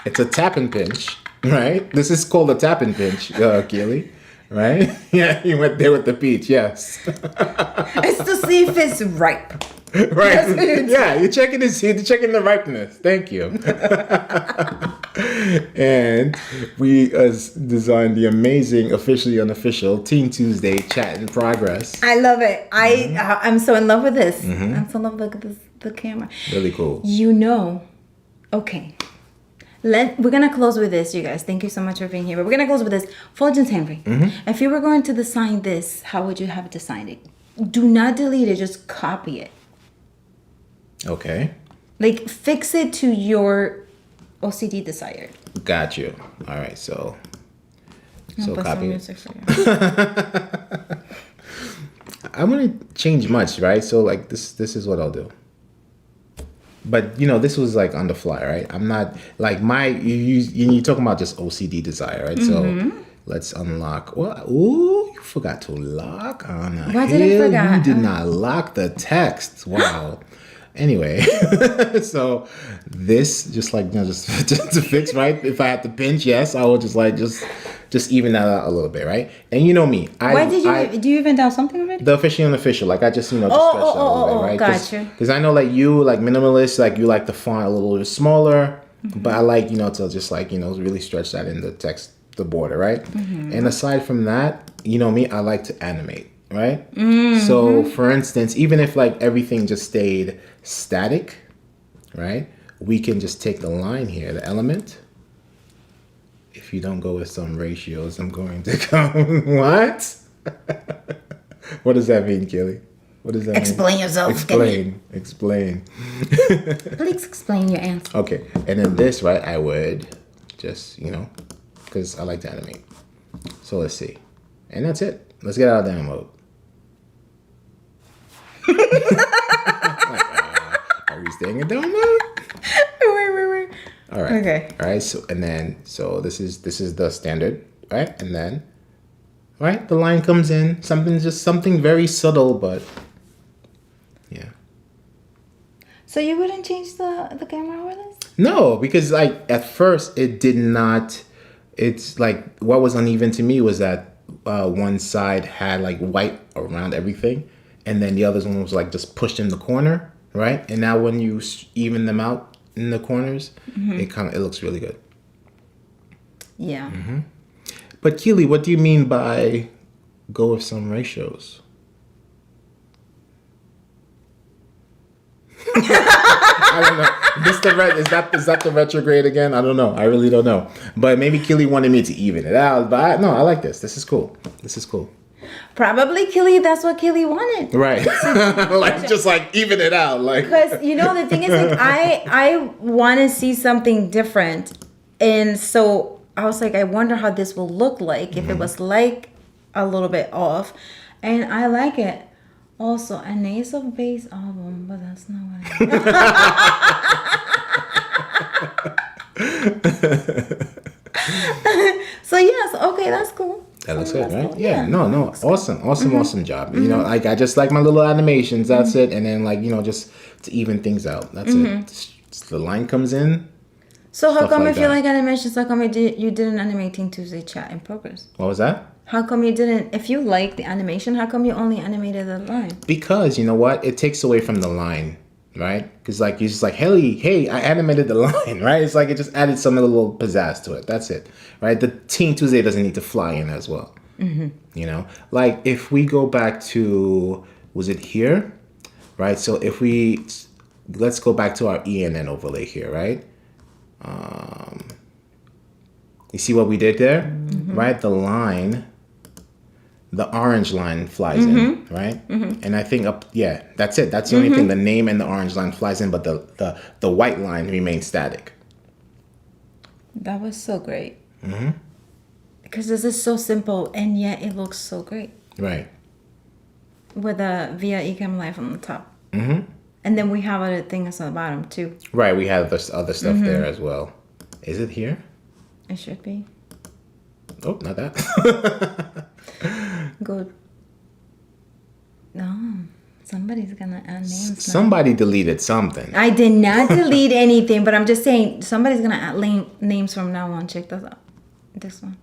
It's a tap and pinch, right? This is called a tap and pinch, Keely. Right? Yeah, you went there with the peach, yes. It's to see if it's ripe. Right. Yeah, you're checking the ripeness. Thank you. And we designed the amazing, officially unofficial Teen Tuesday chat in progress. I love it. I'm so in love with this. Mm-hmm. I'm so in love with the camera. Really cool. Okay. We're going to close with this, you guys. Thank you so much for being here. But we're going to close with this. Fuljens Henry, if you were going to design this, how would you have designed it? Do not delete it. Just copy it. Okay. Like, fix it to your OCD desire. Got you. All right, so copy it. I'm going to change much, right? So, like, this is what I'll do. But this was like on the fly, right? I'm not like you're talking about just OCD desire, right? So let's unlock. Well, ooh, you forgot to lock Ana. Why did I forget? You did not lock the text. Wow. Anyway, so this just to fix, right? If I had to pinch, yes, I would just even that out a little bit, right? And you know me. Do you even down something already? The official and unofficial, like I just stretch that a little bit, right? Gotcha. Because I know like you like minimalist, like you like the font a little bit smaller, but I like to just like really stretch that in the text, the border, right? And aside from that, you know me, I like to animate, right? So for instance, even if like everything just stayed static, right? We can just take the line here, the element. If you don't go with some ratios, I'm going to come. What? What does that mean, Kelly? What does that Explain mean? yourself. Explain. Please explain your answer. Okay, and then this, right? I would just, because I like to animate. So let's see, and that's it. Let's get out of down mode. Are we staying in down mode? Wait. All right. Okay. All right. So this is the standard, right? And then, right, the line comes in. Something very subtle, but yeah. So you wouldn't change the camera over this? No, because like at first it did not. It's like what was uneven to me was that one side had like white around everything, and then the other one was like just pushed in the corner, right? And now when you even them out in the corners, it looks really good. Yeah. But Keely, what do you mean by go with some ratios? I don't know. Is that the retrograde again? I don't know. I really don't know. But maybe Keely wanted me to even it out. But I like this. This is cool. Probably Kelly. That's what Kelly wanted. Right. just even it out. Like, because the thing is, like, I want to see something different, and so I was like, I wonder how this will look like if it was like a little bit off, and I like it. Also, an Ace of Base album, but that's not what So yes, okay, that's cool. That looks good, right? Cool. Yeah. No. Awesome job. Like I just like my little animations. That's it. And then just to even things out. That's it. Just the line comes in. So how come if you like animations, how come you didn't animate Teen Tuesday chat in progress? What was that? How come you didn't? If you like the animation, how come you only animated the line? Because you know what? It takes away from the line. right? Because like you're just like, hey, I animated the line, right? It's like it just added some little pizzazz to it. That's it, right? The Teen Tuesday doesn't need to fly in as well. You know, like if we go back to, was it here, right? So if let's go back to our ENN overlay here, right? You see what we did there, right? The orange line flies in, right? And I think that's it. That's the only thing. The name and the orange line flies in, but the white line remains static. That was so great. Because this is so simple, and yet it looks so great. Right. With via Ecamm Live on the top. And then we have other things on the bottom too. Right, we have this other stuff there as well. Is it here? It should be. Oh, not that. Good. No, somebody's gonna add names now. Somebody deleted something. I did not delete anything, but I'm just saying somebody's gonna add names from now on. Check this out. This one.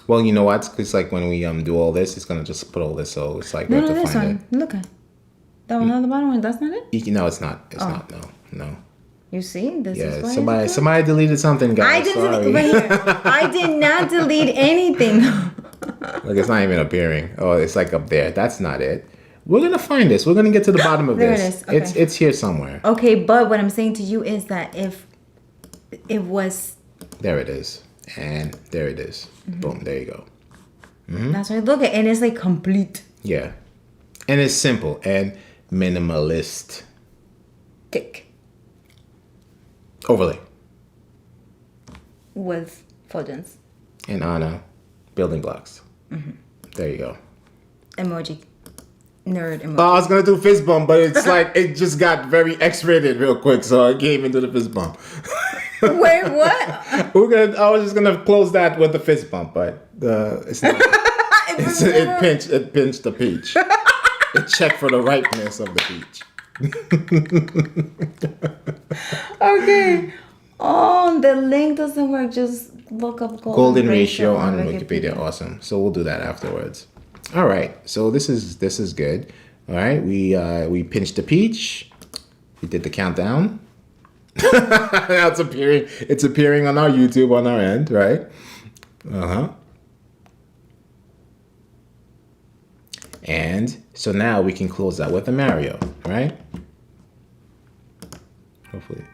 Well, you know what? Because like when we do all this, it's gonna just put all this. So it's like we have to this find one. Look at that one on the bottom one. That's not it. No, it's not. It's not. No. You see, this is Yeah, why somebody deleted something, guys. I didn't. Sorry. Right here. I did not delete anything. Like it's not even appearing. Oh, it's like up there. That's not it. We're gonna find this. We're gonna get to the bottom of There this. it is. Okay. It's here somewhere. Okay, but what I'm saying to you is that if it was, There it is, and there it is. Boom. There you go. that's right. Look at, and it's like complete. Yeah, and it's simple and minimalist. Tick Overlay. with Fuljens And Ana, BuildingBlocks. There you go. emoji, nerd emoji. I was gonna do fist bump, but it's like it just got very X-rated real quick, so I came into the fist bump. Wait, what? I was just gonna close that with the fist bump, but it's not. It pinched the peach. It checked for the ripeness of the peach. Okay. Oh, the link doesn't work. Just look up Golden ratio on Wikipedia. Awesome. So we'll do that afterwards. All right. So this is good. All right. We pinched the peach. We did the countdown. Now it's appearing. It's appearing on our YouTube on our end, right? And so now we can close that with a Mario, right? Hopefully.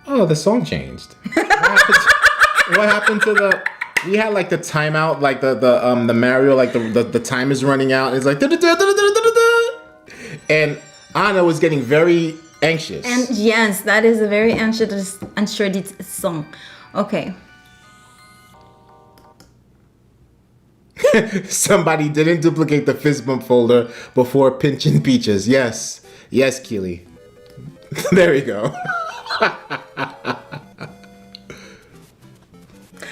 Oh, the song changed. What happened to the? We had like the timeout, like the Mario, like the time is running out. It's like and Ana was getting very anxious. And yes, that is a very anxious song. Okay. Somebody didn't duplicate the fist bump folder before pinching peaches. Yes, Keely. There we go.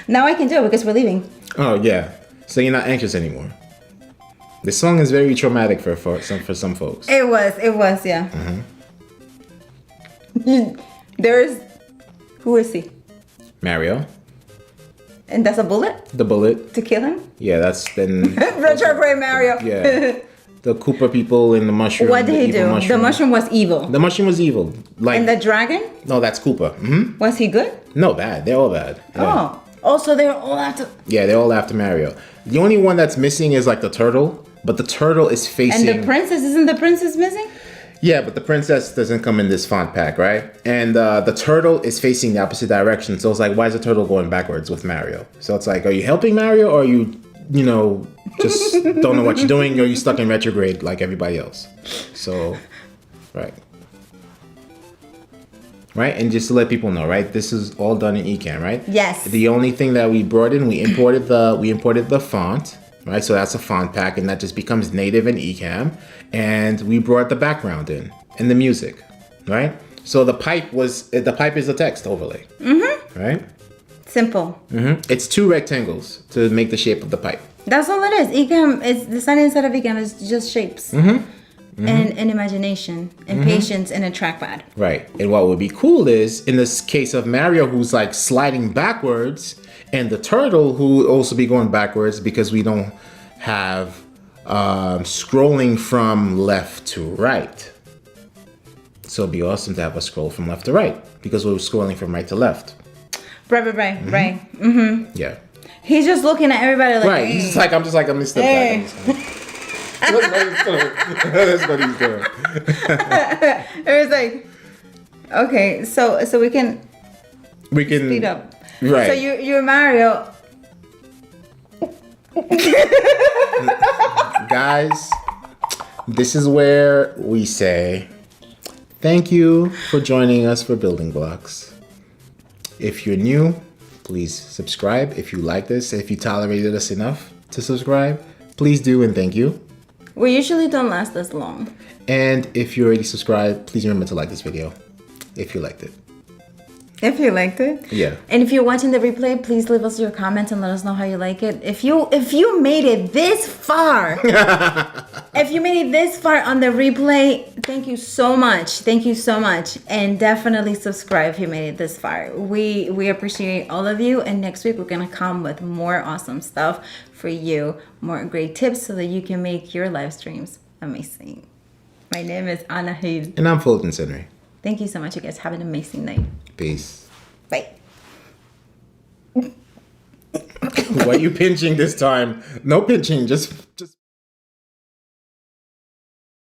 Now I can do it because we're leaving. Oh yeah, so you're not anxious anymore. This song is very traumatic for some folks. It was, yeah. There's, who is he? Mario, And that's a bullet the bullet. to kill him? Yeah, that's then. Retrograde Mario. Yeah, the Koopa people in the mushroom. What did he do? The mushroom was evil. The mushroom was evil. Like And the dragon? no, that's Koopa. Was he good? No, bad. They're all bad. Yeah. Oh, so they're all after. Yeah, they're all after Mario. The only one that's missing is like the turtle, but the turtle is facing. And the princess, isn't the princess missing? Yeah, but the princess doesn't come in this font pack, right? And the turtle is facing the opposite direction. So it's like, why is the turtle going backwards with Mario? So it's like, are you helping Mario, or are you just don't know what you're doing, or are you stuck in retrograde like everybody else? So, right. Right, and just to let people know, right, this is all done in Ecamm, right? Yes. The only thing that we brought in, we imported the font, right? So that's a font pack, and that just becomes native in Ecamm. And we brought the background in and the music, right? So the pipe is the text overlay, right? Simple. It's two rectangles to make the shape of the pipe. That's all it is. Ecamm, it's the sign inside of Ecamm is just shapes. And imagination and patience and a trackpad. Right. And what would be cool is, in this case of Mario, who's like sliding backwards, and the turtle who would also be going backwards because we don't have scrolling from left to right. So it'd be awesome to have a scroll from left to right because we're scrolling from right to left. Right. Mm-hmm. Yeah. He's just looking at everybody like, Right. He's just like, I'm gonna step back. That's what he's doing. It was like, okay, so we can speed up. Right. So you're Mario. Guys, this is where we say thank you for joining us for Building Blocks. If you're new, please subscribe. If you like this, if you tolerated us enough to subscribe, please do, and thank you. We usually don't last this long. And if you already subscribed, please remember to like this video if you liked it. If you liked it. Yeah. And if you're watching the replay, please leave us your comments and let us know how you like it. If you made it this far, if you made it this far on the replay, thank you so much. Thank you so much. And definitely subscribe if you made it this far. We appreciate all of you. And next week we're gonna come with more awesome stuff for you, more great tips so that you can make your live streams amazing. My name is Ana Fuljens. And I'm Fuljens Henry. Thank you so much, you guys. Have an amazing night. Peace. Bye. Why are you pinching this time? No pinching, just